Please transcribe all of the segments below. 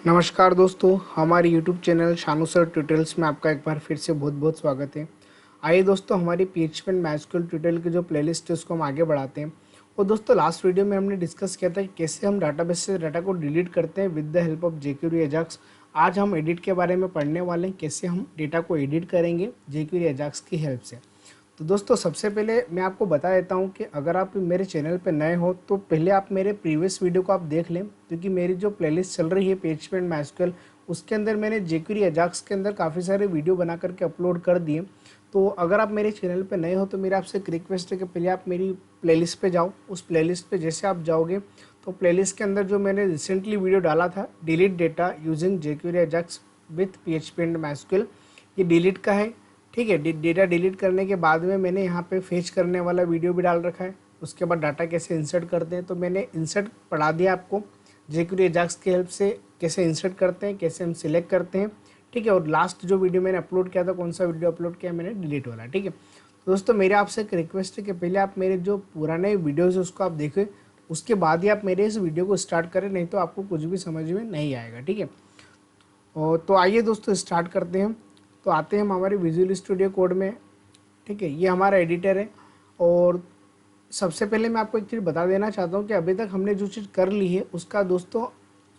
नमस्कार दोस्तों, हमारे YouTube channel Shanu sir tutorials में आपका एक बार फिर से बहुत बहुत स्वागत है। आइए दोस्तों, हमारी PHP एंड MySQL ट्यूटोरियल की जो प्लेलिस्ट है उसको हम आगे बढ़ाते हैं। और दोस्तों, लास्ट वीडियो में हमने डिस्कस किया था कि कैसे हम डाटाबेस से डाटा को डिलीट करते हैं with the help of jQuery Ajax। आज हम एडिट के बारे में पढ़ने वाले हैं, कैसे हम डेटा को एडिट करेंगे jQuery Ajax की हेल्प से। तो दोस्तों, सबसे पहले मैं आपको बता देता हूं कि अगर आप मेरे चैनल पर नए हो तो पहले आप मेरे प्रीवियस वीडियो को आप देख लें, क्योंकि मेरी जो प्लेलिस्ट चल रही है PHP एंड MySQL उसके अंदर मैंने jQuery Ajax के अंदर काफ़ी सारे वीडियो बना करके अपलोड कर दिए। तो अगर आप मेरे चैनल पर नए हो तो मेरा आपसे एक रिक्वेस्ट है कि पहले आप मेरी प्लेलिस्ट पे जाओ। उस प्लेलिस्ट पे जैसे आप जाओगे तो प्लेलिस्ट के अंदर जो मैंने रिसेंटली वीडियो डाला था, delete data using jQuery Ajax with PHP and MySQL, ये डिलीट का है। ठीक है, डेटा डिलीट करने के बाद में मैंने यहाँ पे फेच करने वाला वीडियो भी डाल रखा है। उसके बाद डाटा कैसे इंसर्ट करते हैं तो मैंने इंसर्ट पढ़ा दिया आपको, jQuery Ajax की हेल्प से कैसे इंसर्ट करते हैं, कैसे हम सिलेक्ट करते हैं। ठीक है, और लास्ट जो वीडियो मैंने अपलोड किया था, कौन सा वीडियो अपलोड किया मैंने, डिलीट वाला। ठीक है, तो दोस्तों मेरे आपसे एक रिक्वेस्ट है कि पहले आप मेरे जो पुराने वीडियोज़ है उसको आप देखें, उसके बाद ही आप मेरे इस वीडियो को स्टार्ट करें, नहीं तो आपको कुछ भी समझ में नहीं आएगा। ठीक है, और तो आइए दोस्तों स्टार्ट करते हैं। तो आते हैं हम हमारे विजुअल स्टूडियो कोड में। ठीक है, ये हमारा एडिटर है। और सबसे पहले मैं आपको एक चीज़ बता देना चाहता हूँ कि अभी तक हमने जो चीज़ कर ली है उसका दोस्तों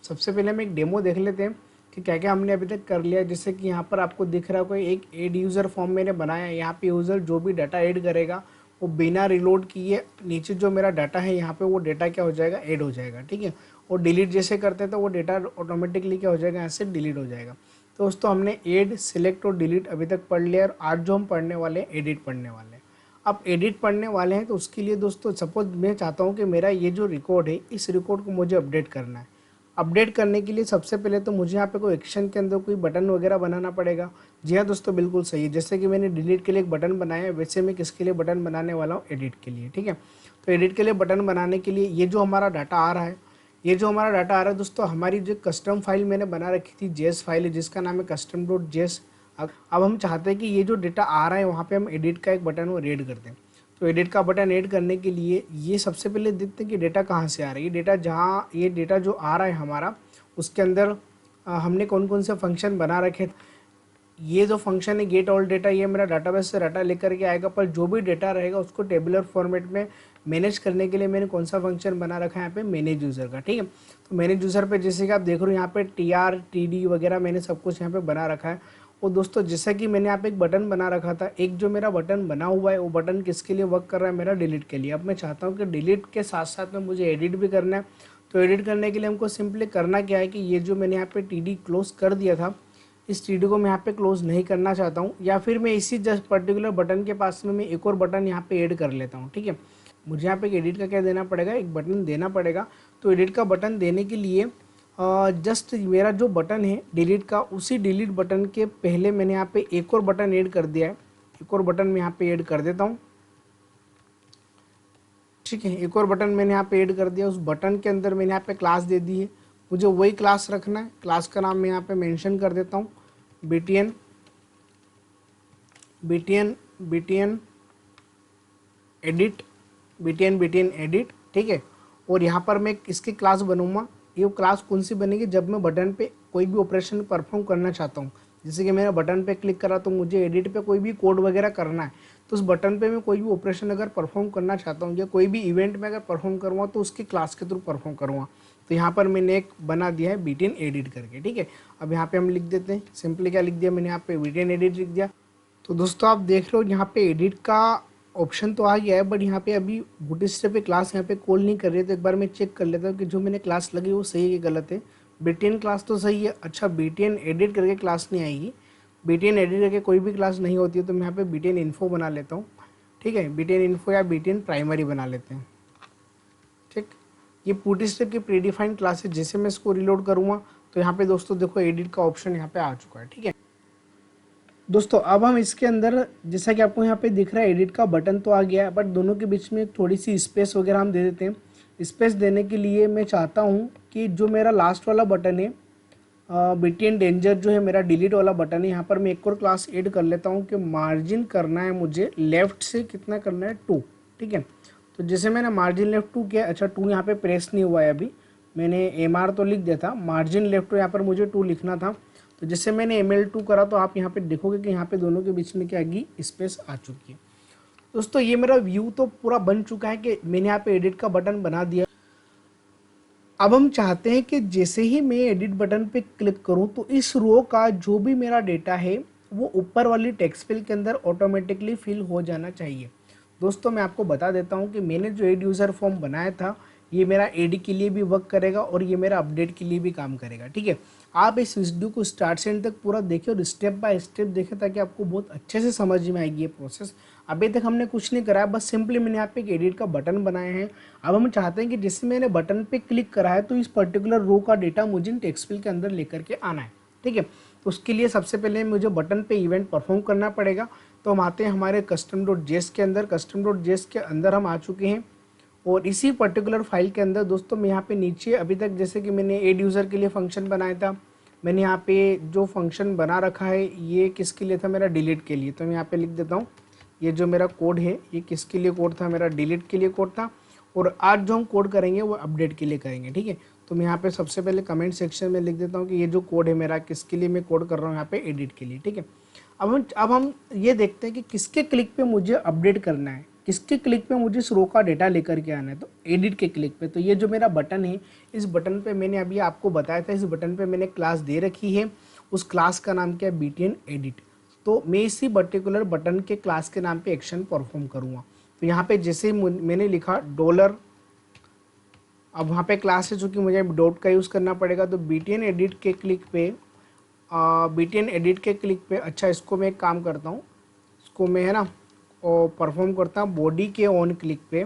सबसे पहले हम एक डेमो देख लेते हैं कि क्या क्या हमने अभी तक कर लिया है। जैसे कि यहाँ पर आपको दिख रहा है कोई एक एड यूज़र फॉर्म मैंने बनाया है। यहाँ पे यूज़र जो भी डाटा ऐड करेगा वो बिना रिलोड किए नीचे जो मेरा डाटा है यहाँ पे वो डाटा क्या हो जाएगा, ऐड हो जाएगा। ठीक है, और डिलीट जैसे करते हैं तो वो डाटा ऑटोमेटिकली क्या हो जाएगा, यहाँ से डिलीट हो जाएगा। तो दोस्तों हमने ऐड, सिलेक्ट और डिलीट अभी तक पढ़ लिया और आज जो हम पढ़ने वाले हैं एडिट पढ़ने वाले हैं। अब एडिट पढ़ने वाले हैं तो उसके लिए दोस्तों सपोज मैं चाहता हूँ कि मेरा ये जो रिकॉर्ड है इस रिकॉर्ड को मुझे अपडेट करना है। अपडेट करने के लिए सबसे पहले तो मुझे यहाँ पे कोई एक्शन के अंदर कोई बटन वगैरह बनाना पड़ेगा। जी हाँ दोस्तों, बिल्कुल सही है। जैसे कि मैंने डिलीट के लिए एक बटन बनाया है, वैसे मैं किसके लिए बटन बनाने वाला हूँ, एडिट के लिए। ठीक है, तो एडिट के लिए बटन बनाने के लिए ये जो हमारा डाटा आ रहा है, ये जो हमारा डाटा आ रहा है दोस्तों, हमारी जो कस्टम फाइल मैंने बना रखी थी, जेएस फाइल है जिसका नाम है custom.js। अब हम चाहते हैं कि ये जो डेटा आ रहा है वहाँ पे हम एडिट का एक बटन वो ऐड कर दें। तो एडिट का बटन ऐड करने के लिए ये सबसे पहले देखते हैं कि डेटा कहाँ से आ रहा है। ये डेटा जहाँ ये डेटा जो आ रहा है हमारा, उसके अंदर हमने कौन कौन से फंक्शन बना रखे। ये जो फंक्शन है गेट ऑल डेटा, ये मेरा डाटाबेस से डाटा लेकर के आएगा, पर जो भी डेटा रहेगा उसको टेबुलर फॉर्मेट में मैनेज करने के लिए मैंने कौन सा फंक्शन बना रखा है यहाँ पे, मैनेज यूज़र का। ठीक है, तो मैनेज यूज़र पे जैसे कि आप देख रहे हो यहाँ पे TR TD वगैरह मैंने सब कुछ यहाँ पे बना रखा है। और दोस्तों जैसा कि मैंने यहाँ पे एक बटन बना रखा था, एक जो मेरा बटन बना हुआ है वो बटन किसके लिए वर्क कर रहा है, मेरा डिलीट के लिए। अब मैं चाहता हूँ कि डिलीट के साथ साथ में मुझे एडिट भी करना है। तो एडिट करने के लिए हमको सिंपली करना क्या है कि ये जो मैंने यहाँ पे TD क्लोज कर दिया था, इस TD को मैं यहाँ पे क्लोज नहीं करना चाहता हूँ, या फिर मैं इसी जस्ट पर्टिकुलर बटन के पास में मैं एक और बटन यहाँ पे ऐड कर लेता हूँ। ठीक है, मुझे यहाँ पे एडिट का क्या देना पड़ेगा, एक बटन देना पड़ेगा। तो एडिट का बटन देने के लिए जस्ट मेरा जो बटन है डिलीट का, उसी डिलीट बटन के पहले मैंने यहाँ पे एक और बटन ऐड कर दिया है। एक और बटन मैं यहाँ पे ऐड कर देता हूँ। ठीक है, एक और बटन मैंने यहाँ पे ऐड कर दिया। उस बटन के अंदर मैंने यहाँ पे क्लास दे दी है, मुझे वही क्लास रखना है। क्लास का नाम मैं यहाँ पे मेंशन कर देता हूँ, btn btn btn edit, btn edit. ठीक है, और यहाँ पर मैं इसकी क्लास बनूंगा। ये क्लास कौन सी बनेगी, जब मैं बटन पे कोई भी ऑपरेशन परफॉर्म करना चाहता हूँ। जैसे कि मैंने बटन पे क्लिक करा तो मुझे एडिट पे कोई भी कोड वगैरह करना है, तो उस बटन पे मैं कोई भी ऑपरेशन अगर परफॉर्म करना चाहता हूँ या कोई भी इवेंट में अगर परफॉर्म करूँगा तो उसकी क्लास के थ्रू परफॉर्म करूँगा। तो यहाँ पर मैंने एक बना दिया है btn एडिट करके। ठीक है, अब यहाँ पे हम लिख देते हैं, सिंपली क्या लिख दिया मैंने यहाँ पे, btn एडिट लिख दिया। तो दोस्तों आप देख रहे हो यहाँ पे एडिट का ऑप्शन तो आ गया है, बट यहाँ पे अभी बूटस्ट्रैप पे क्लास यहाँ पे कॉल नहीं कर रही है। तो एक बार मैं चेक कर लेता हूँ कि जो मैंने क्लास लगी वो सही है कि गलत है। btn क्लास तो सही है। अच्छा, btn एडिट करके क्लास नहीं आएगी, btn एडिट करके कोई भी क्लास नहीं होती है। तो मैं यहाँ पे btn इन्फो बना लेता हूँ। ठीक है, btn इन्फो या btn प्राइमरी बना लेते हैं। ठीक, ये बूटस्ट्रैप की प्रीडिफाइंड क्लास है। जैसे मैं इसको रिलोड करूँगा तो यहाँ पे दोस्तों देखो एडिट का ऑप्शन यहाँ पे आ चुका है। ठीक है दोस्तों, अब हम इसके अंदर जैसा कि आपको यहाँ पे दिख रहा है एडिट का बटन तो आ गया है, बट दोनों के बीच में थोड़ी सी स्पेस वगैरह हम दे देते हैं। स्पेस देने के लिए मैं चाहता हूँ कि जो मेरा लास्ट वाला बटन है, btn डेंजर जो है मेरा डिलीट वाला बटन है, यहाँ पर मैं एक और क्लास ऐड कर लेता हूँ कि मार्जिन करना है मुझे लेफ्ट से, कितना करना है, 2। ठीक है, तो जैसे मैंने मार्जिन लेफ्ट 2 किया, अच्छा 2 यहाँ पे प्रेस नहीं हुआ है अभी, मैंने MR तो लिख दिया था, मार्जिन लेफ्ट यहाँ पर मुझे 2 लिखना था। तो जैसे मैंने ML2 करा तो आप यहाँ पे देखोगे कि यहाँ पे दोनों के बीच में क्या आएगी, स्पेस आ चुकी है। दोस्तों ये मेरा व्यू तो पूरा बन चुका है कि मैंने यहाँ पे एडिट का बटन बना दिया। अब हम चाहते हैं कि जैसे ही मैं एडिट बटन पे क्लिक करूं तो इस रो का जो भी मेरा डेटा है वो ऊपर वाली टेक्स्ट फील्ड के अंदर ऑटोमेटिकली फिल हो जाना चाहिए। दोस्तों मैं आपको बता देता हूं कि मैंने जो एड यूज़र फॉर्म बनाया था ये मेरा एड के लिए भी वर्क करेगा और ये मेरा अपडेट के लिए भी काम करेगा, ठीक है। आप इस वीडियो को स्टार्ट से एंड तक पूरा देखिए और स्टेप बाय स्टेप देखें ताकि आपको बहुत अच्छे से समझ में आएगी ये प्रोसेस। अभी तक हमने कुछ नहीं करा है, बस सिंपली मैंने यहाँ पे एक एडिट का बटन बनाया है। अब हम चाहते हैं कि जैसे मैंने बटन पे क्लिक करा है तो इस पर्टिकुलर रो का डेटा मुझे टेक्स्ट फील्ड के अंदर लेकर के आना है, ठीक है। तो उसके लिए सबसे पहले मुझे बटन पे इवेंट परफॉर्म करना पड़ेगा। तो हम आते हैं हमारे custom.js के अंदर। custom.js के अंदर हम आ चुके हैं और इसी पर्टिकुलर फाइल के अंदर दोस्तों मैं यहाँ पे नीचे अभी तक जैसे कि मैंने एड यूज़र के लिए फंक्शन बनाया था, मैंने यहाँ पे जो फंक्शन बना रखा है ये किसके लिए था, मेरा डिलीट के लिए। तो मैं यहाँ पे लिख देता हूँ ये जो मेरा कोड है ये किसके लिए कोड था, मेरा डिलीट के लिए कोड था। और आज जो हम कोड करेंगे वो अपडेट के लिए करेंगे, ठीक है। तो मैं यहाँ पे सबसे पहले कमेंट सेक्शन में लिख देता हूँ कि ये जो कोड है मेरा किसके लिए मैं कोड कर रहा हूँ, यहाँ पे एडिट के लिए, ठीक है। अब हम ये देखते हैं कि किसके क्लिक पे मुझे अपडेट करना है, किसके क्लिक पे मुझे इस रो का डेटा लेकर के आना है। तो एडिट के क्लिक पे। तो ये जो मेरा बटन है इस बटन पे मैंने अभी आपको बताया था, इस बटन पे मैंने क्लास दे रखी है, उस क्लास का नाम क्या है, BTN एडिट। तो मैं इसी पर्टिकुलर बटन के क्लास के नाम पे एक्शन परफॉर्म करूँगा। तो यहाँ पे जैसे मैंने लिखा डॉलर, अब वहाँ पे क्लास है चूँकि मुझे डॉट का यूज़ करना पड़ेगा। तो BTN एडिट के क्लिक पे BTN एडिट के क्लिक पे, अच्छा इसको मैं एक काम करता हूँ, इसको मैं है ना और परफॉर्म करता हूँ बॉडी के ऑन क्लिक पे,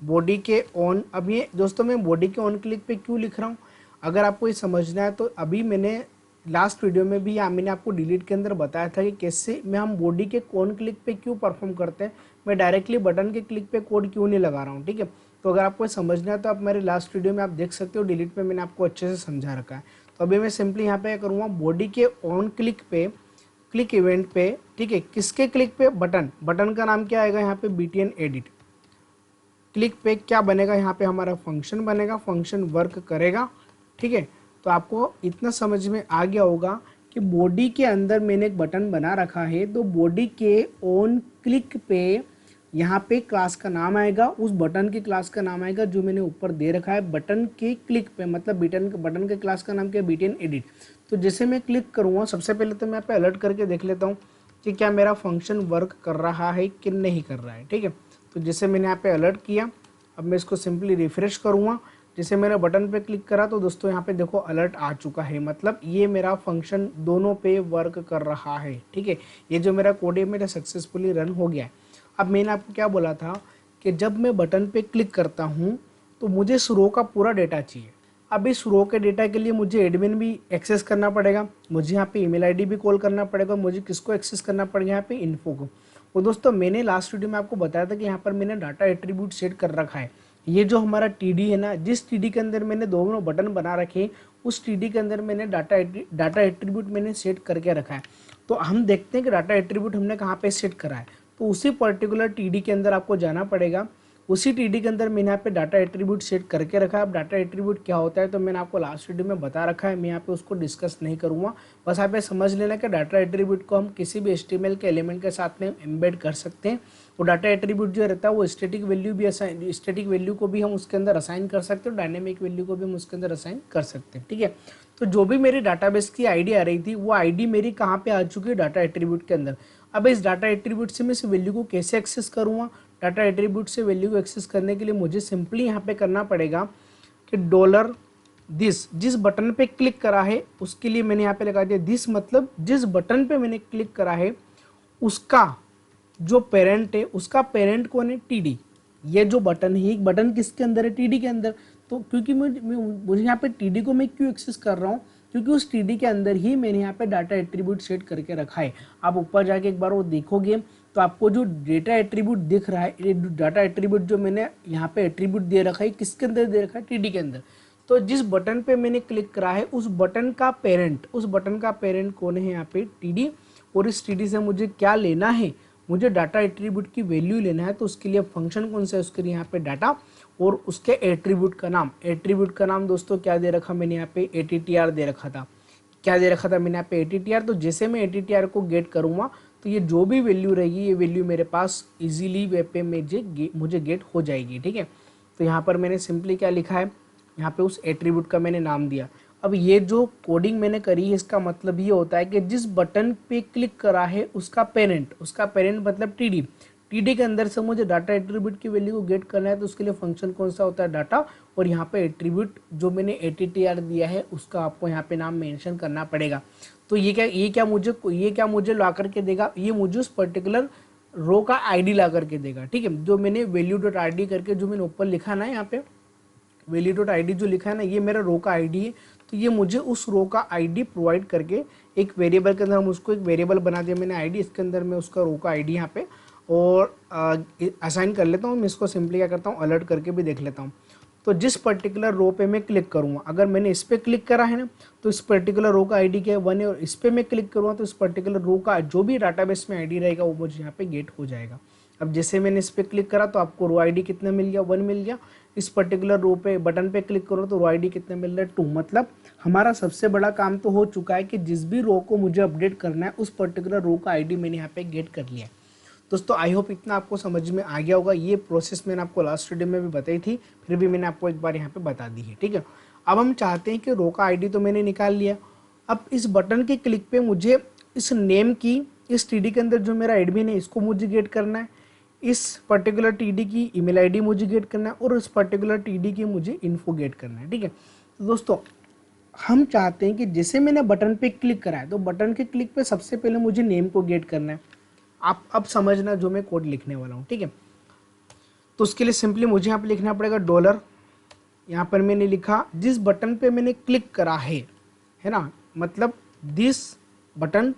बॉडी के ऑन। अब ये दोस्तों मैं बॉडी के ऑन क्लिक पे क्यों लिख रहा हूँ, अगर आपको ये समझना है तो अभी मैंने लास्ट वीडियो में भी मैंने आपको डिलीट के अंदर बताया था कि कैसे मैं हम बॉडी के ऑन क्लिक पे क्यों परफॉर्म करते हैं, मैं डायरेक्टली बटन के क्लिक पे कोड क्यों नहीं लगा रहा हूँ, ठीक है। तो अगर आपको समझना है तो आप मेरे लास्ट वीडियो में आप देख सकते हो, डिलीट में मैंने आपको अच्छे से समझा रखा है। तो अभी मैं सिंपली यहाँ पे करूँगा बॉडी के ऑन क्लिक पे, क्लिक इवेंट पे, ठीक है। किसके क्लिक पे, बटन, बटन का नाम क्या आएगा यहाँ पे BTN एडिट। क्लिक पे क्या बनेगा, यहाँ पे हमारा फंक्शन बनेगा, फंक्शन वर्क करेगा, ठीक है। तो आपको इतना समझ में आ गया होगा कि बॉडी के अंदर मैंने एक बटन बना रखा है। तो बॉडी के ऑन क्लिक पे यहाँ पे क्लास का नाम आएगा, उस बटन के क्लास का नाम आएगा जो मैंने ऊपर दे रखा है बटन के क्लिक पे, मतलब बटन के क्लास का नाम क्या है, BTN एडिट। तो जैसे मैं क्लिक करूँगा सबसे पहले तो मैं यहाँ पे अलर्ट करके देख लेता हूँ कि क्या मेरा फंक्शन वर्क कर रहा है कि नहीं कर रहा है, ठीक है। तो जैसे मैंने यहाँ पे अलर्ट किया, अब मैं इसको सिंपली रिफ्रेश करूँगा। जैसे मैंने बटन पे क्लिक करा तो दोस्तों यहाँ पे देखो अलर्ट आ चुका है, मतलब ये मेरा फंक्शन दोनों पे वर्क कर रहा है, ठीक है। ये जो मेरा कोड है मेरा सक्सेसफुली रन हो गया है। अब मैंने आपको क्या बोला था कि जब मैं बटन पे क्लिक करता हूँ तो मुझे इस रो का पूरा डेटा चाहिए। अब इस रो के डेटा के लिए मुझे एडमिन भी एक्सेस करना पड़ेगा, मुझे यहाँ पे ईमेल आईडी भी कॉल करना पड़ेगा, मुझे किसको एक्सेस करना पड़ेगा, यहाँ पे इन्फो को। और दोस्तों मैंने लास्ट वीडियो में आपको बताया था कि यहाँ पर मैंने डाटा एट्रीब्यूट सेट कर रखा है। ये जो हमारा TD है ना, जिस TD के अंदर मैंने दोनों बटन बना रखे उस TD के अंदर मैंने डाटा एट्रीब्यूट मैंने सेट करके रखा है। तो हम देखते हैं कि डाटा एट्रीब्यूट हमने कहाँ पे सेट करा है। तो उसी पर्टिकुलर TD के अंदर आपको जाना पड़ेगा, उसी TD के अंदर मैंने यहाँ पे डाटा एट्रीब्यूट सेट करके रखा है। अब डाटा एट्रीब्यूट क्या होता है तो मैंने आपको लास्ट वीडियो में बता रखा है, मैं यहाँ पे उसको डिस्कस नहीं करूँगा। बस यहाँ पे समझ लेना कि डाटा एट्रीब्यूट को हम किसी भी HTML के एलिमेंट के साथ में एम्बेड कर सकते हैं। और डाटा एट्रीब्यूट जो रहता है वो स्टैटिक वैल्यू को भी हम उसके अंदर असाइन कर सकते हैं, डायनेमिक वैल्यू को भी हम उसके अंदर असाइन कर सकते हैं, ठीक है। तो जो भी मेरी डाटाबेस की ID आ रही थी वो ID मेरी कहाँ पे आ चुकी है, डाटा एट्रीब्यूट के अंदर। अब इस डाटा एट्रीब्यूट से मैं इस वैल्यू को कैसे एक्सेस करूँगा, डाटा एट्रीब्यूट से वैल्यू को एक्सेस करने के लिए मुझे सिंपली यहाँ पे करना पड़ेगा कि डॉलर दिस, जिस बटन पे क्लिक करा है उसके लिए मैंने यहाँ पे लगा दिया दिस, मतलब जिस बटन पे मैंने क्लिक करा है उसका जो पेरेंट है, उसका पेरेंट कौन है, TD। ये जो बटन है, एक बटन किसके अंदर है, TD के अंदर। तो क्योंकि मुझे यहाँ पे TD को मैं क्यों एक्सेस कर रहा हूँ, क्योंकि उस TD के अंदर ही मैंने यहाँ पे डाटा एट्रीब्यूट सेट करके रखा है। आप ऊपर जाके एक बार वो देखोगे तो आपको जो डेटा एट्रीब्यूट दिख रहा है, ये डाटा एट्रीब्यूट जो मैंने यहाँ पे एट्रीब्यूट दे रखा है किसके अंदर दे रखा है, TD के अंदर। तो जिस बटन पे मैंने क्लिक करा है उस बटन का पेरेंट कौन है, यहाँ पे TD। और इस TD से मुझे क्या लेना है, मुझे डाटा एट्रीब्यूट की वैल्यू लेना है। तो उसके लिए फंक्शन कौन सा है, उसके लिए यहाँ पे डाटा, और उसके एट्रीब्यूट का नाम दोस्तों क्या दे रखा मैंने यहाँ पे ATTR दे रखा था। क्या दे रखा था मैंने यहाँ पे ATTR। तो जैसे मैं ATTR को गेट करूँगा तो ये जो भी वैल्यू रहेगी ये वैल्यू मेरे पास इजीली वेब पे मुझे गेट हो जाएगी। ठीक है, तो यहाँ पर मैंने सिंपली क्या लिखा है, यहाँ पे उस एट्रीब्यूट का मैंने नाम दिया। अब ये जो कोडिंग मैंने करी है इसका मतलब ये होता है कि जिस बटन पे क्लिक करा है उसका पेरेंट मतलब टीडी के अंदर से मुझे डाटा एट्रीब्यूट की वैल्यू को गेट करना है, तो उसके लिए फंक्शन कौन सा होता है, डाटा। और यहाँ पे एट्रीब्यूट जो मैंने ATTR दिया है उसका आपको यहाँ पे नाम मेंशन करना पड़ेगा। तो ये क्या मुझे ला करके देगा, ये मुझे उस पर्टिकुलर रो का आईडी ला करके देगा। ठीक है, जो मैंने value.id करके जो मैंने ऊपर लिखा ना, यहाँ पे value.id जो लिखा है ना, ये मेरा रो का आईडी है। तो ये मुझे उस रो का आईडी प्रोवाइड करके एक वेरिएबल के अंदर, हम उसको एक वेरिएबल बना दिया मैंने आईडी, इसके अंदर मैं उसका रो का आईडी यहाँ पे और असाइन कर लेता हूँ। मैं इसको सिंपली क्या करता हूँ, अलर्ट करके भी देख लेता हूँ। तो जिस पर्टिकुलर रो पे मैं क्लिक करूँगा, अगर मैंने इस पर क्लिक करा है ना, तो इस पर्टिकुलर रो का आईडी क्या है, 1 है। और इस पर मैं क्लिक करूँगा तो इस पर्टिकुलर रो का जो भी डाटाबेस में आईडी रहेगा वो मुझे यहाँ पे गेट हो जाएगा। अब जैसे मैंने इस पर क्लिक करा तो आपको रो आईडी कितना मिल गया, 1 मिल गया। इस पर्टिकुलर रो पे बटन पे क्लिक करो तो रो आईडी कितना मिल रहा है, 2। मतलब हमारा सबसे बड़ा काम तो हो चुका है कि जिस भी रो को मुझे अपडेट करना है उस पर्टिकुलर रो का आईडी मैंने यहाँ पे गेट कर लिया है। दोस्तों आई होप इतना आपको समझ में आ गया होगा। ये प्रोसेस मैंने आपको लास्ट वीडियो में भी बताई थी, फिर भी मैंने आपको एक बार यहाँ पे बता दी है। ठीक है, अब हम चाहते हैं कि रो का आईडी तो मैंने निकाल लिया। अब इस बटन के क्लिक पे मुझे इस नेम की, इस टीडी के अंदर जो मेरा एडमिन है इसको मुझे गेट करना है, इस पर्टिकुलर टीडी की ईमेल आईडी मुझे गेट करना है और इस पर्टिकुलर टीडी की मुझे इन्फो गेट करना है। ठीक है, तो दोस्तों हम चाहते हैं कि जैसे मैंने बटन पे क्लिक करा है तो बटन के क्लिक पे सबसे पहले मुझे नेम को गेट करना है। आप अब समझना जो मैं कोड लिखने वाला हूँ। ठीक है, तो उसके लिए सिंपली मुझे यहाँ पे लिखना पड़ेगा डॉलर। यहाँ पर मैंने लिखा जिस बटन पे मैंने क्लिक करा है ना, मतलब दिस बटन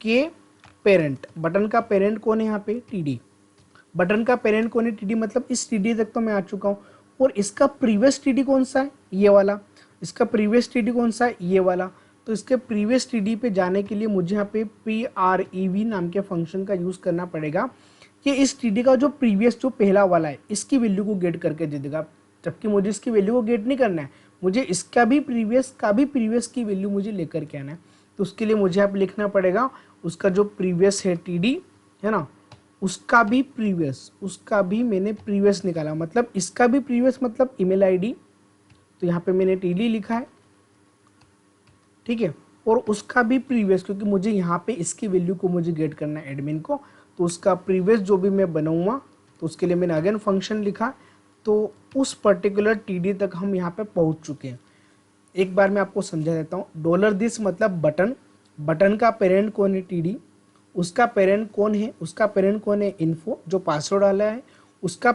के पेरेंट, बटन का पेरेंट कौन है यहाँ पे, टीडी। बटन का पेरेंट कौन है, टीडी। मतलब इस टीडी तक तो मैं आ चुका हूँ। और इसका प्रीवियस टीडी कौन सा है, ये वाला। इसका प्रीवियस टीडी कौन सा है, ये वाला। तो इसके प्रीवियस टीडी पे जाने के लिए मुझे यहाँ पे prev नाम के फंक्शन का यूज़ करना पड़ेगा कि इस टीडी का जो प्रीवियस, जो पहला वाला है, इसकी वैल्यू को गेट करके दे देगा। जबकि मुझे इसकी वैल्यू को गेट नहीं करना है, मुझे इसका भी प्रीवियस की वैल्यू मुझे लेकर के आना है। तो उसके लिए मुझे यहाँ पे लिखना पड़ेगा उसका जो प्रीवियस है टीडी है ना, उसका भी मैंने प्रीवियस निकाला। मतलब इसका भी प्रीवियस मतलब ईमेल आईडी, तो यहाँ पे मैंने टीडी लिखा है। ठीक है, और उसका भी प्रीवियस, क्योंकि मुझे यहाँ पे इसकी वैल्यू को मुझे गेट करना है एडमिन को, तो उसका प्रीवियस जो भी मैं बनाऊंगा तो उसके लिए मैंने अगेन फंक्शन लिखा। तो उस पर्टिकुलर टीडी तक हम यहाँ पे पहुँच चुके हैं। एक बार मैं आपको समझा देता हूँ। डॉलर दिस मतलब बटन का पेरेंट कौन है, टीडी। उसका पेरेंट कौन है, इन्फो जो पासवर्ड वाला है। उसका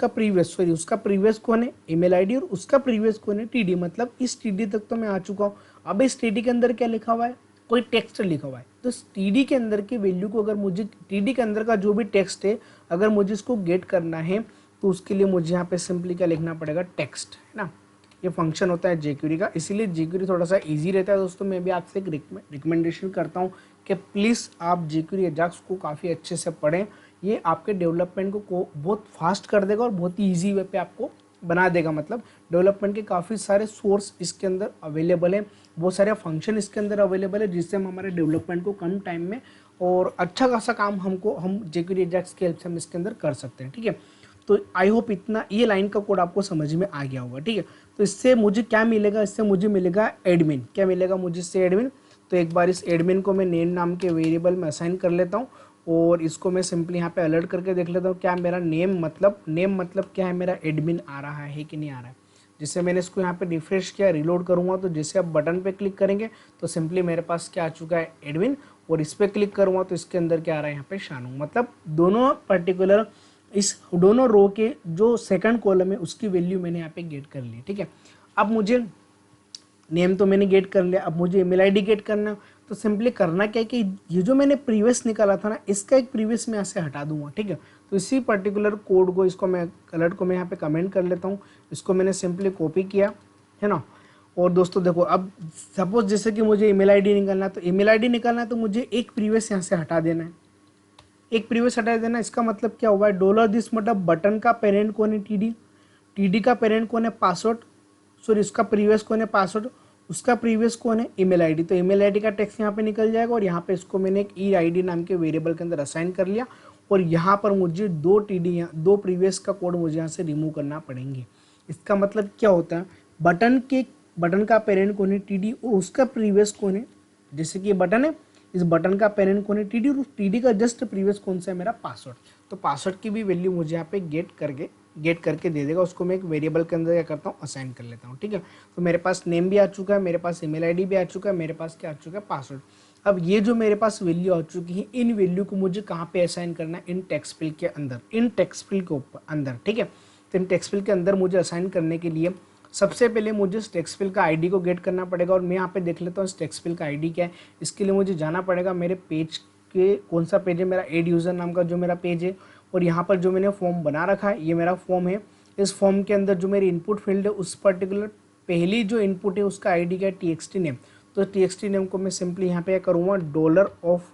प्रीवियस कौन है, ईमेल आईडी। और उसका प्रीवियस कौन है, टीडी। मतलब इस टीडी तक तो मैं आ चुका हूँ। अब इस टीडी के अंदर क्या लिखा हुआ है, कोई टेक्स्ट लिखा हुआ है। तो इस टीडी के अंदर की वैल्यू को, अगर मुझे टीडी के अंदर का जो भी टेक्स्ट है अगर मुझे इसको गेट करना है तो उसके लिए मुझे यहाँ पे सिंपली क्या लिखना पड़ेगा, टेक्स्ट, है ना। ये फंक्शन होता है jQuery का, इसीलिए jQuery थोड़ा सा इजी रहता है। दोस्तों मैं भी आपसे एक रिकमेंडेशन करता हूँ कि प्लीज़ आप jQuery एजाक्स को काफ़ी अच्छे से पढ़ें। ये आपके डेवलपमेंट को बहुत फास्ट कर देगा और बहुत ही ईजी वे पे आपको बना देगा। मतलब डेवलपमेंट के काफ़ी सारे सोर्स इसके अंदर अवेलेबल हैं, बहुत सारे फंक्शन इसके अंदर अवेलेबल है, जिससे हम हमारे डेवलपमेंट को कम टाइम में और अच्छा खासा काम हम jQuery एजाक्स की हेल्प से हम इसके अंदर कर सकते हैं। ठीक है, तो आई होप इतना ये लाइन का कोड आपको समझ में आ गया होगा। ठीक है, तो इससे मुझे क्या मिलेगा, इससे मुझे मिलेगा एडमिन। क्या मिलेगा मुझे इससे, एडमिन। तो एक बार इस एडमिन को मैं नेम नाम के वेरिएबल में असाइन कर लेता हूँ और इसको मैं सिंपली यहाँ पे अलर्ट करके देख लेता हूँ क्या मेरा नेम मतलब क्या है, मेरा एडमिन आ रहा है कि नहीं आ रहा है। जिससे मैंने इसको यहाँ पे रिफ्रेश किया, रिलोड करूँगा तो जैसे आप बटन पे क्लिक करेंगे तो सिंपली मेरे पास क्या आ चुका है, एडमिन। और इस पर क्लिक करूँगा तो इसके अंदर क्या आ रहा है, यहाँ पे शानू। मतलब दोनों रो के जो सेकंड कॉलम है उसकी वैल्यू मैंने यहाँ पे गेट कर ली। ठीक है, अब मुझे नेम तो मैंने गेट कर लिया, अब मुझे ईमेल आईडी गेट करना। तो सिंपली करना क्या है कि ये जो मैंने प्रीवियस निकाला था ना, इसका एक प्रीवियस मैं यहाँ से हटा दूंगा। ठीक है, तो इसी पर्टिकुलर कोड को, इसको मैं अलर्ट को मैं यहाँ पे कमेंट कर लेता हूँ। इसको मैंने सिंपली कॉपी किया, है ना। और दोस्तों देखो, अब सपोज जैसे कि मुझे ईमेल आईडी निकालना है, तो ईमेल आईडी निकालना है तो मुझे एक प्रीवियस यहाँ से हटा देना है, एक प्रीवियस हटा देना। इसका मतलब क्या हुआ है, डॉलर दिस मतलब बटन का पेरेंट कौन है, टीडी। टीडी का पेरेंट कौन है, पासवर्ड, सॉरी उसका प्रीवियस कौन है, पासवर्ड, उसका प्रीवियस कौन है, ईमेल आईडी। तो ईमेल आईडी का टेक्स्ट यहाँ पे निकल जाएगा और यहाँ पे इसको मैंने एक ई आईडी नाम के वेरिएबल के अंदर असाइन कर लिया और यहाँ पर मुझे दो टीडी, दो प्रीवियस का कोड मुझे यहाँ से रिमूव करना पड़ेंगे। इसका मतलब क्या होता है, बटन का पेरेंट कौन है, टीडी, और उसका प्रीवियस कौन है, जैसे कि बटन है, इस बटन का पेरेंट कौन है, टीडी, और टीडी का जस्ट प्रीवियस कौन सा है, मेरा पासवर्ड। तो पासवर्ड की भी वैल्यू मुझे यहाँ पे गेट करके दे देगा, उसको मैं एक वेरिएबल के अंदर क्या करता हूँ, असाइन कर लेता हूँ। ठीक है, तो मेरे पास नेम भी आ चुका है, मेरे पास ईमेल आईडी भी आ चुका है, मेरे पास क्या आ चुका है, पासवर्ड। अब ये जो मेरे पास वैल्यू आ चुकी है, इन वैल्यू को मुझे कहाँ पे असाइन करना है, इन टेक्स्ट फील्ड के अंदर, इन टेक्स्ट फील्ड के ऊपर अंदर। ठीक है, तो इन टेक्स्ट फील्ड के अंदर मुझे असाइन करने के लिए सबसे पहले मुझे इस टेक्स्ट फील्ड का आईडी को गेट करना पड़ेगा और मैं यहाँ पे देख लेता हूँ इस टेक्स्ट फील्ड का आईडी क्या है। इसके लिए मुझे जाना पड़ेगा मेरे पेज के, कौन सा पेज है, मेरा एड यूज़र नाम का जो मेरा पेज है, और यहाँ पर जो मैंने फॉर्म बना रखा है ये मेरा फॉर्म है। इस फॉर्म के अंदर जो मेरी इनपुट फील्ड है उस पर्टिकुलर पहली जो इनपुट है उसका आईडी क्या है, टीएक्सटी नेम। तो टीएक्सटी नेम को मैं सिंपली यहाँ पे क्या करूँगा, डॉलर ऑफ,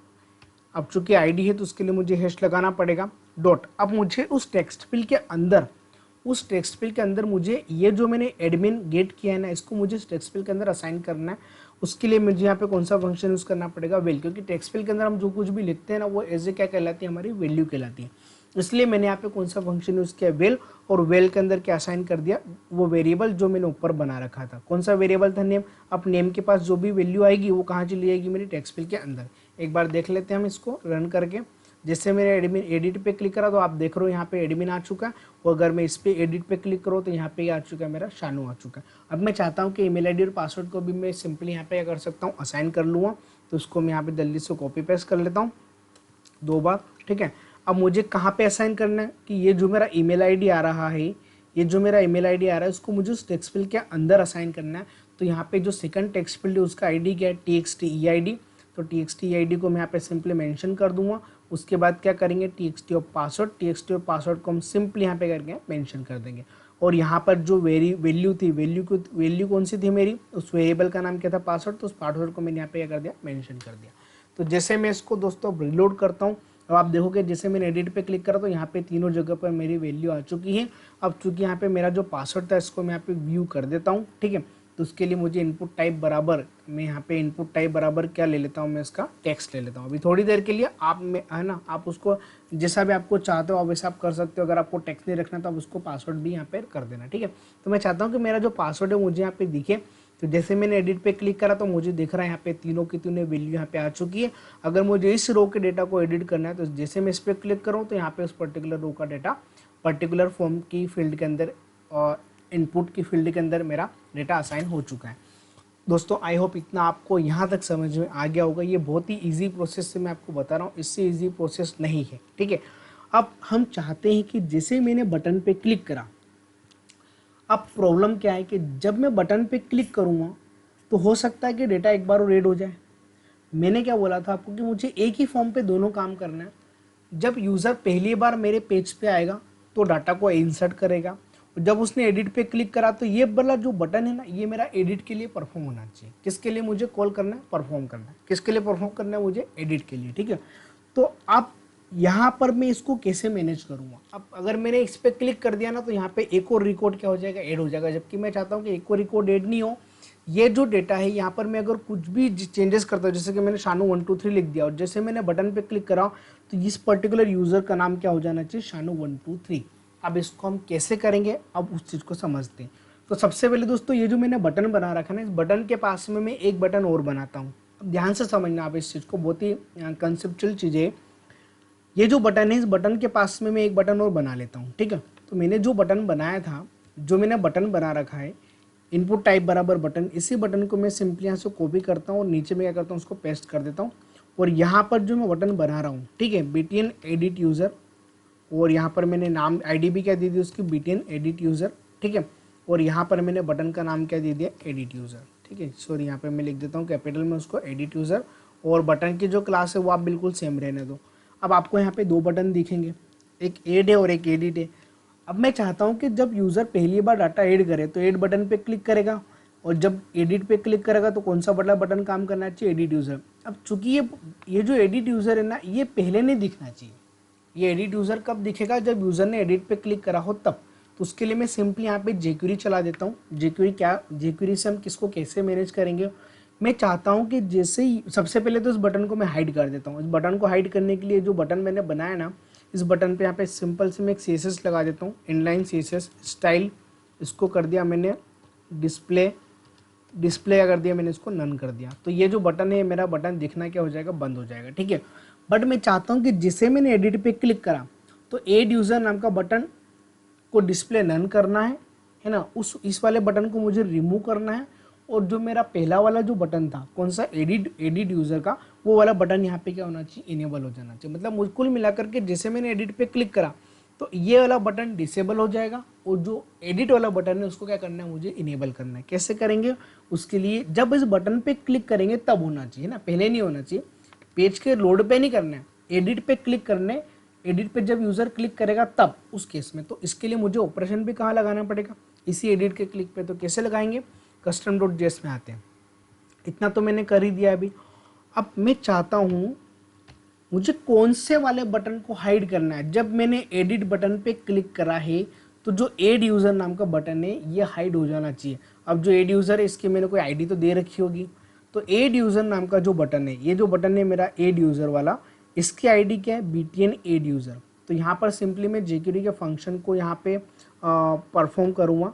अब चूंकि आईडी है तो उसके लिए मुझे हैश लगाना पड़ेगा, डॉट। अब मुझे उस टेक्स्ट फील्ड के अंदर मुझे ये जो मैंने एडमिन गेट किया है ना, इसको मुझे इस टेक्स्ट फील्ड के अंदर असाइन करना है। उसके लिए मुझे यहाँ पे कौन सा फंक्शन यूज़ करना पड़ेगा, वेल, क्योंकि टेक्स्ट फील्ड के अंदर हम जो कुछ भी लिखते हैं ना वो एज ए क्या कहलाती है, हमारी वैल्यू कहलाती है। इसलिए मैंने यहाँ पे कौन सा फंक्शन यूज़ किया, वेल, और वेल के अंदर क्या असाइन कर दिया, वो वेरिएबल जो मैंने ऊपर बना रखा था। कौन सा वेरिएबल था, नेम। अब नेम के पास जो भी वैल्यू आएगी वो कहाँ चली जाएगी, मेरी टेक्स्ट फील्ड के अंदर। एक बार देख लेते हैं हम इसको रन करके। जैसे मेरे एडमिन एडिट पे क्लिक करा तो आप देख रहे हो यहाँ पे एडमिन आ चुका है, और अगर मैं इस पे एडिट पे क्लिक करूँ तो यहाँ पे आ चुका है, मेरा शानू आ चुका है। अब मैं चाहता हूँ कि ईमेल आईडी और पासवर्ड को भी मैं सिंपली यहाँ पे क्या कर सकता हूँ, असाइन कर लूँगा। तो उसको मैं यहाँ पे जल्दी से कॉपी पेस्ट कर लेता हूँ 2 बार। ठीक है, अब मुझे कहाँ पे असाइन करना है कि ये जो मेरा ईमेल आईडी आ रहा है, ये जो मेरा ईमेल आईडी आ रहा है उसको मुझे उस टेक्स्ट फील्ड के अंदर असाइन करना है। तो यहाँ पे जो सेकंड टेक्स्ट फील्ड है उसका आईडी क्या है, txt तो txt को मैं यहाँ पे सिंपली मेंशन कर दूंगा। उसके बाद क्या करेंगे, txt ऑफ पासवर्ड को हम सिंपली यहाँ पे करके मेंशन कर देंगे। और यहाँ पर जो वैल्यू थी, वैल्यू कौन सी थी मेरी, उस वेरिएबल का नाम क्या था, पासवर्ड। तो उस पासवर्ड को मैंने यहाँ पे क्या कर दिया, मेंशन कर दिया। तो जैसे मैं इसको दोस्तों रिलोड करता हूँ, अब आप देखोगे जैसे मैंने एडिट पे क्लिक करा तो यहाँ पे तीनों जगह पर मेरी वैल्यू आ चुकी है। अब चूंकि यहाँ पे मेरा जो पासवर्ड था इसको मैं यहाँ पे व्यू कर देता हूँ। ठीक है, तो उसके लिए मुझे इनपुट टाइप बराबर, मैं यहाँ पे इनपुट टाइप बराबर क्या ले लेता हूँ, मैं इसका टेक्स्ट ले लेता हूँ। अभी थोड़ी देर के लिए आप में है ना, आप उसको जैसा भी आपको चाहते हो आप वैसा आप कर सकते हो। अगर आपको टेक्स्ट नहीं रखना तो आप उसको पासवर्ड भी यहाँ पे कर देना। ठीक है, तो मैं चाहता हूँ कि मेरा जो पासवर्ड है मुझे यहाँ पे दिखे। तो जैसे मैंने एडिट पे क्लिक करा तो मुझे दिख रहा है यहाँ पे तीनों की तीनों वैल्यू यहाँ पे आ चुकी है। अगर मुझे इस रो के डेटा को एडिट करना है तो जैसे मैं इस पर क्लिक करूँ तो यहाँ पे उस पर्टिकुलर रो का डेटा पर्टिकुलर फॉर्म की फील्ड के अंदर और इनपुट की फील्ड के अंदर मेरा डेटा असाइन हो चुका है। दोस्तों आई होप इतना आपको यहाँ तक समझ में आ गया होगा। ये बहुत ही ईजी प्रोसेस से मैं आपको बता रहा हूँ, इससे ईजी प्रोसेस नहीं है। ठीक है, अब हम चाहते हैं कि जैसे मैंने बटन पे क्लिक करा, अब प्रॉब्लम क्या है कि जब मैं बटन पे क्लिक करूँगा तो हो सकता है कि डेटा एक बार और ऐड हो जाए। मैंने क्या बोला था आपको कि मुझे एक ही फॉर्म पे दोनों काम करना है। जब यूज़र पहली बार मेरे पेज पे आएगा तो डाटा को इंसर्ट करेगा, और जब उसने एडिट पे क्लिक करा तो ये वाला जो बटन है ना, ये मेरा एडिट के लिए परफॉर्म होना चाहिए। किसके लिए मुझे कॉल करना है, परफॉर्म करना है। किसके लिए परफॉर्म करना है, मुझे एडिट के लिए। ठीक है, तो अब यहाँ पर मैं इसको कैसे मैनेज करूँगा। अब अगर मैंने इस पर क्लिक कर दिया ना तो यहाँ पे एक और रिकॉर्ड क्या हो जाएगा, ऐड हो जाएगा। जबकि मैं चाहता हूँ कि एक और रिकॉर्ड ऐड नहीं हो। ये जो डेटा है यहाँ पर मैं अगर कुछ भी चेंजेस करता हूँ, जैसे कि मैंने शानू 123 लिख दिया और जैसे मैंने बटन पे क्लिक करा तो इस पर्टिकुलर यूज़र का नाम क्या हो जाना चाहिए, शानू 123। अब इसको हम कैसे करेंगे, अब उस चीज़ को समझते हैं। तो सबसे पहले दोस्तों ये जो मैंने बटन बना रखा है ना, इस बटन के पास में मैं एक बटन और बनाता हूँ। अब ध्यान से समझना आप इस चीज़ को, बहुत ही कंसेप्चुअल चीज़ें। ये जो बटन है इस बटन के पास में मैं एक बटन और बना लेता हूँ। ठीक है, तो मैंने जो बटन बनाया था, जो मैंने बटन बना रखा है इनपुट टाइप बराबर बटन, इसी बटन को मैं सिंपली यहाँ से कॉपी करता हूँ और नीचे में क्या करता हूँ उसको पेस्ट कर देता हूँ। और यहाँ पर जो मैं बटन बना रहा हूँ, ठीक है, बीटीएन एडिट यूज़र, और यहाँ पर मैंने नाम आईडी भी क्या दे दी उसकी, बीटीएन एडिट यूज़र। ठीक है, और यहाँ पर मैंने बटन का नाम क्या दे दिया, एडिट यूज़र। ठीक है, सॉरी यहाँ पर मैं लिख देता हूँ कैपिटल में उसको, एडिट यूज़र। और बटन की जो क्लास है वो आप बिल्कुल सेम रहने दो। अब आपको यहाँ पे 2 बटन दिखेंगे, एक ऐड है और एक एडिट है। अब मैं चाहता हूँ कि जब यूज़र पहली बार डाटा ऐड करे तो ऐड बटन पे क्लिक करेगा, और जब एडिट पे क्लिक करेगा तो कौन सा बड़ा बटन काम करना चाहिए, एडिट यूज़र। अब चूंकि ये जो एडिट यूज़र है ना, ये पहले नहीं दिखना चाहिए। ये एडिट यूज़र कब दिखेगा, जब यूज़र ने एडिट पे क्लिक करा हो तब। तो तो उसके लिए मैं सिंपली यहाँ पे jQuery चला देता हूँ। jQuery से हम किसको कैसे मैनेज करेंगे, मैं चाहता हूँ कि जैसे ही सबसे पहले तो इस बटन को मैं हाइड कर देता हूँ। इस बटन को हाइड करने के लिए जो बटन मैंने बनाया ना, इस बटन पे यहाँ पे सिंपल से मैं एक CSS लगा देता हूँ, इनलाइन CSS स्टाइल, इसको कर दिया मैंने डिस्प्ले क्या कर दिया मैंने, इसको नन कर दिया। तो ये जो बटन है मेरा बटन दिखना क्या हो जाएगा, बंद हो जाएगा, ठीक है। बट मैं चाहता हूँ कि जिसे मैंने एडिट पे क्लिक करा तो एड यूज़र नाम का बटन को डिस्प्ले नन करना है ना, उस इस वाले बटन को मुझे रिमूव करना है। और जो मेरा पहला वाला जो बटन था कौन सा, एडिट यूज़र का, वो वाला बटन यहाँ पे क्या होना चाहिए, इनेबल हो जाना चाहिए। मतलब मुझ कुल मिलाकर के जैसे मैंने एडिट पे क्लिक करा तो ये वाला बटन डिसेबल हो जाएगा और जो एडिट वाला बटन है उसको क्या करना है, मुझे इनेबल करना है। कैसे करेंगे, उसके लिए जब इस बटन पे क्लिक करेंगे तब होना चाहिए ना, पहले नहीं होना चाहिए। पेज के लोड पे नहीं करना है, एडिट पे क्लिक करने, एडिट पे जब यूज़र क्लिक करेगा तब उस केस में। तो इसके लिए मुझे ऑपरेशन भी कहाँ लगाना पड़ेगा, इसी एडिट के क्लिक पे। तो कैसे लगाएंगे, custom.js में आते हैं। इतना तो मैंने कर ही दिया अभी। अब मैं चाहता हूँ मुझे कौन से वाले बटन को हाइड करना है। जब मैंने एडिट बटन पे क्लिक करा है तो जो एड यूज़र नाम का बटन है ये हाइड हो जाना चाहिए। अब जो एड यूज़र है इसकी मैंने कोई आईडी तो दे रखी होगी, तो एड यूज़र नाम का जो बटन है, ये जो बटन है मेरा एड यूज़र वाला, इसकी आईडी क्या है, btn एड यूज़र। तो यहाँ पर सिंपली मैं jQuery के फंक्शन को यहाँ पे परफॉर्म करूँगा।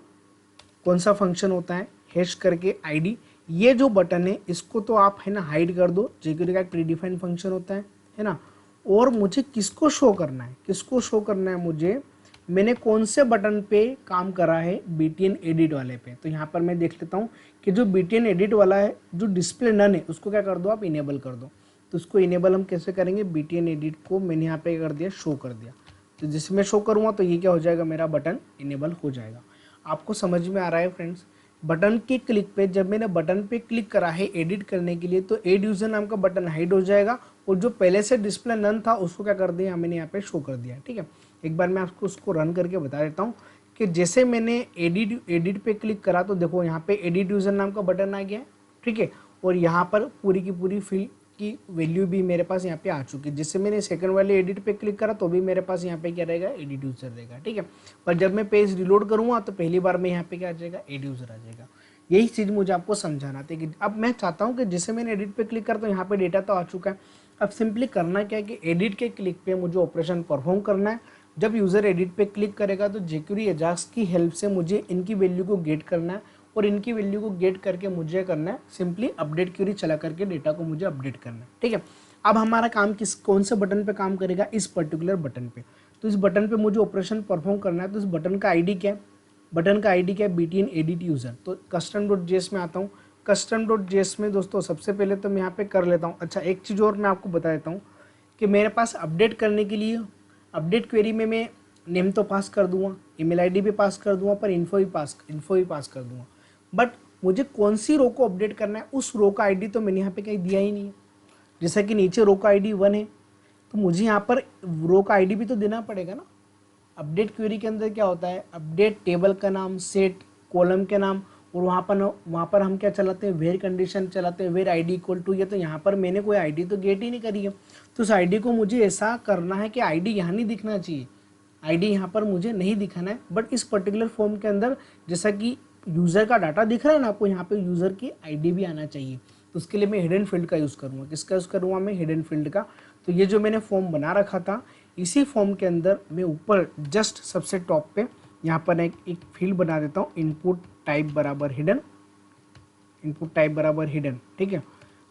कौन सा फंक्शन होता है, हैश करके आईडी। ये जो बटन है इसको तो आप है ना हाइड कर दो, jQuery का एक प्रीडिफाइंड फंक्शन होता है ना। और मुझे किसको शो करना है, किसको शो करना है मुझे, मैंने कौन से बटन पे काम करा है, btn एडिट वाले पे। तो यहाँ पर मैं देख लेता हूँ कि जो btn एडिट वाला है, जो डिस्प्ले नन है, उसको क्या कर दो आप, इनेबल कर दो। तो उसको इनेबल हम कैसे करेंगे, btn एडिट को मैंने यहाँ पे कर दिया, शो कर दिया। तो जिसमें शो करूँगा तो ये क्या हो जाएगा, मेरा बटन इनेबल हो जाएगा। आपको समझ में आ रहा है फ्रेंड्स। बटन के क्लिक पे, जब मैंने बटन पे क्लिक करा है एडिट करने के लिए, तो एड यूज़र नाम का बटन हाइड हो जाएगा और जो पहले से डिस्प्ले नन था उसको क्या कर दिया मैंने, यहाँ पे शो कर दिया, ठीक है। एक बार मैं आपको उसको रन करके बता देता हूँ कि जैसे मैंने एडिट पे क्लिक करा तो देखो यहाँ पे एडिट यूज़र नाम का बटन आ गया है, ठीक है। और यहाँ पर पूरी की पूरी फील्ड की वैल्यू भी मेरे पास यहाँ पे आ चुकी है। जिससे मैंने सेकंड वाले एडिट पे क्लिक करा तो भी मेरे पास यहाँ पे क्या रहेगा, एडिट यूज़र रहेगा, ठीक है। पर जब मैं पेज रिलोड करूँगा तो पहली बार में यहाँ पे क्या आ जाएगा, एड यूज़र आ जाएगा। यही चीज़ मुझे आपको समझाना था कि अब मैं चाहता हूँ कि जैसे मैंने एडिट पे क्लिक करा तो यहाँ पे डेटा तो आ चुका है। अब सिंपली करना क्या है कि एडिट के क्लिक पे मुझे ऑपरेशन परफॉर्म करना है। जब यूज़र एडिट पे क्लिक करेगा तो jQuery एजाक्स की हेल्प से मुझे इनकी वैल्यू को गेट करना है और इनकी वैल्यू को गेट करके मुझे करना है सिंपली अपडेट क्वेरी चला करके डेटा को मुझे अपडेट करना है, ठीक है। अब हमारा काम कौन से बटन पे काम करेगा, इस पर्टिकुलर बटन पे। तो इस बटन पे मुझे ऑपरेशन परफॉर्म करना है। तो इस बटन का आईडी क्या है, बटन का आईडी क्या है, btn एडिट यूज़र। तो custom.js में आता हूँ। custom.js में दोस्तों सबसे पहले तो मैं यहाँ पे कर लेता हूँ। अच्छा, एक चीज़ और मैं आपको बता देता हूँ कि मेरे पास अपडेट करने के लिए अपडेट क्वेरी में मैं नेम तो पास कर दूंगा, ईमेल आईडी भी पास कर दूंगा, पर इन्फो ही पास कर दूंगा। बट मुझे कौन सी रो को अपडेट करना है, उस रो का आईडी तो मैंने यहाँ पे कहीं दिया ही नहीं है। जैसा कि नीचे रो का आईडी 1 है तो मुझे यहाँ पर रो का आईडी भी तो देना पड़ेगा ना। अपडेट क्वेरी के अंदर क्या होता है, अपडेट टेबल का नाम, सेट कॉलम के नाम, और वहाँ पर हम क्या चलाते हैं, वेयर कंडीशन चलाते हैं, वेयर आईडी इक्वल टू ये। तो यहाँ पर मैंने कोई आईडी तो गेट ही नहीं करी है। तो उस आईडी को मुझे ऐसा करना है कि आईडी यहाँ नहीं दिखना चाहिए, आईडी यहाँ पर मुझे नहीं दिखाना है। बट इस पर्टिकुलर फॉर्म के अंदर जैसा कि यूज़र का डाटा दिख रहा है ना आपको, यहाँ पे यूज़र की आईडी भी आना चाहिए। तो उसके लिए मैं हिडन फील्ड का यूज़ करूँगा। किसका यूज़ करूँगा मैं, हिडन फील्ड का। तो ये जो मैंने फॉर्म बना रखा था, इसी फॉर्म के अंदर मैं ऊपर जस्ट सबसे टॉप पे यहाँ पर एक फील्ड बना देता हूँ, इनपुट टाइप बराबर हिडन, इनपुट टाइप बराबर हिडन, ठीक है।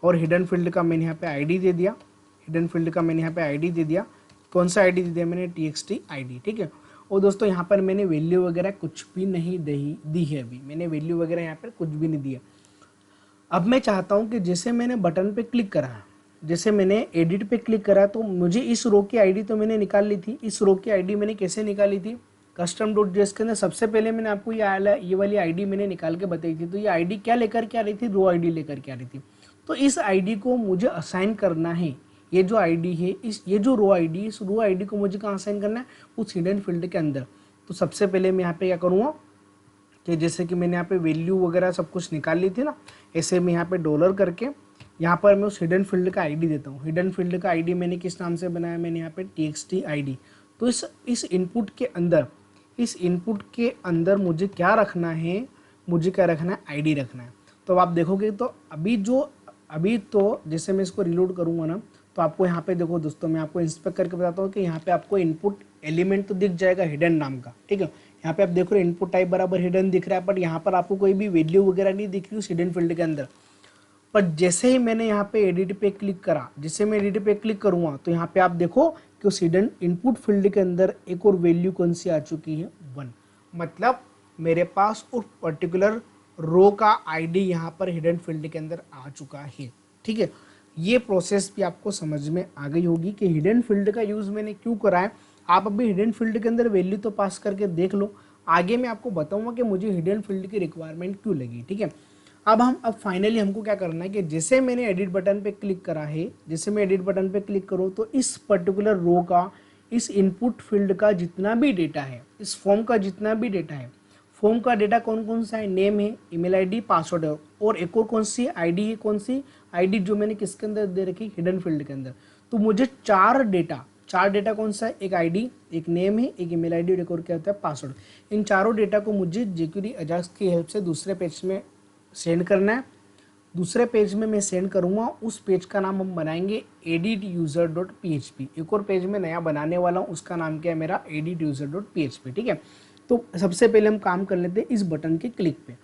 और हिडन फील्ड का मैंने यहाँ पे आईडी दे दिया, हिडन फील्ड का मैंने यहाँ पे आईडी दे दिया। कौन सा आईडी दे दिया मैंने, txt आईडी, ठीक है। और दोस्तों यहाँ पर मैंने वैल्यू वगैरह कुछ भी नहीं दी है, अभी मैंने वैल्यू वगैरह यहाँ पर कुछ भी नहीं दिया। अब मैं चाहता हूँ कि जैसे मैंने बटन पे क्लिक करा, जैसे मैंने एडिट पे क्लिक करा, तो मुझे इस रो की आईडी तो मैंने निकाल ली थी। इस रो की आईडी मैंने कैसे निकाली थी, custom.js के अंदर सबसे पहले मैंने आपको ये वाली आईडी मैंने निकाल के बताई थी। तो ये आईडी क्या लेकर के आ रही थी, रो आईडी लेकर के आ रही थी। तो इस आईडी को मुझे असाइन करना है, ये जो आईडी है, ये जो रो आईडी, इस रो आईडी को मुझे कहाँ असाइन करना है, उस हिडन फील्ड के अंदर। तो सबसे पहले मैं यहाँ पे क्या करूँगा कि जैसे कि मैंने यहाँ पे वैल्यू वगैरह सब कुछ निकाल ली थी ना, ऐसे मैं यहाँ पे डॉलर करके यहाँ पर मैं उस हिडन फील्ड का आईडी देता हूँ। हिडन फील्ड का आईडी मैंने किस नाम से बनाया, मैंने यहाँ पे txt आईडी। तो इस इनपुट के अंदर इस इनपुट के अंदर मुझे क्या रखना है, मुझे क्या रखना है, आईडी रखना है। तो आप देखोगे तो अभी तो जैसे मैं इसको रिलोड करूँगा ना, तो आपको यहाँ पे देखो दोस्तों, मैं आपको इंस्पेक्ट करके बताता हूँ कि यहाँ पे आपको इनपुट एलिमेंट तो दिख जाएगा हिडन नाम का, ठीक है। यहाँ पे आप देख रहे हो इनपुट टाइप बराबर हिडन दिख रहा है, बट यहाँ पर आपको कोई भी वैल्यू वगैरह नहीं दिख रही उस हिडन फील्ड के अंदर। पर जैसे ही मैंने यहाँ पे एडिट पे क्लिक करा, जैसे मैं एडिट पे क्लिक करूँगा तो यहाँ पे आप देखो कि उस हिडन इनपुट फील्ड के अंदर एक और वैल्यू कौन सी आ चुकी है, 1। मतलब मेरे पास उस पर्टिकुलर रो का आईडी यहाँ पर हिडन फील्ड के अंदर आ चुका है, ठीक है। ये प्रोसेस भी आपको समझ में आ गई होगी कि हिडन फील्ड का यूज़ मैंने क्यों करा है। आप अभी हिडन फील्ड के अंदर वैल्यू तो पास करके देख लो, आगे मैं आपको बताऊंगा कि मुझे हिडन फील्ड की रिक्वायरमेंट क्यों लगी, ठीक है। अब फाइनली हमको क्या करना है कि जैसे मैंने एडिट बटन पे क्लिक करा है, जैसे मैं एडिट बटन पे क्लिक करूँ तो इस पर्टिकुलर रो का, इस इनपुट फील्ड का जितना भी डेटा है, इस फॉर्म का जितना भी डेटा है, फॉर्म का डेटा कौन कौन सा है, नेम है, ईमेल आईडी, पासवर्ड है, और एक और कौन सी आईडी है, कौन सी आईडी जो मैंने किसके अंदर दे रखी, हिडन फील्ड के अंदर। तो मुझे चार डेटा कौन सा है, एक आईडी, एक नेम है, एक ईमेल आईडी और एक और क्या होता है, पासवर्ड। इन चारों डेटा को मुझे jQuery अजाक्स की हेल्प से दूसरे पेज में सेंड करना है। दूसरे पेज में मैं सेंड करूँगा, उस पेज का नाम हम बनाएंगे edituser.php। एक और पेज में नया बनाने वाला हूँ, उसका नाम क्या है मेरा, edituser.php, ठीक है। तो सबसे पहले हम काम कर लेते हैं इस बटन के क्लिक पे।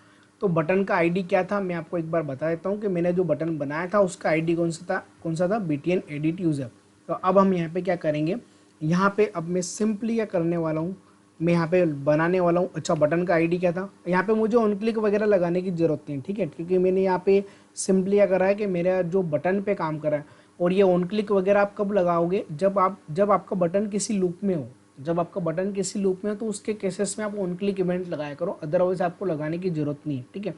तो बटन का आईडी क्या था, मैं आपको एक बार बता देता हूँ कि मैंने जो बटन बनाया था उसका आईडी कौन सा था, btn edit user। तो अब हम यहाँ पे क्या करेंगे, यहाँ पे अब मैं सिंपली क्या करने वाला हूँ, मैं यहाँ पे बनाने वाला हूँ। अच्छा, बटन का आईडी क्या था, यहाँ पे मुझे ऑन क्लिक वगैरह लगाने की ज़रूरत नहीं, ठीक है, क्योंकि मैंने यहाँ पे सिंपली क्या करा है कि मेरा जो बटन पे काम कर रहा है। और ये ऑन क्लिक वगैरह आप कब लगाओगे, जब आपका बटन किसी लूप में हो, जब आपका बटन किसी लूप में हो तो उसके केसेस में आप ऑन क्लिक इवेंट लगाया करो, अदरवाइज आपको लगाने की ज़रूरत नहीं है, ठीक है।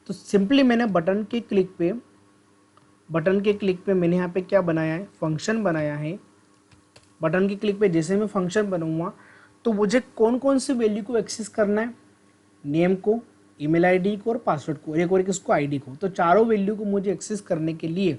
तो सिंपली मैंने बटन के क्लिक पे मैंने यहाँ पे क्या बनाया है, फंक्शन बनाया है। बटन के क्लिक पे जैसे मैं फंक्शन बनाऊंगा तो मुझे कौन कौन सी वैल्यू को एक्सेस करना है, नेम को, ईमेल आईडी को और पासवर्ड को, एक और किसको, आईडी को। तो चारों वैल्यू को मुझे एक्सेस करने के लिए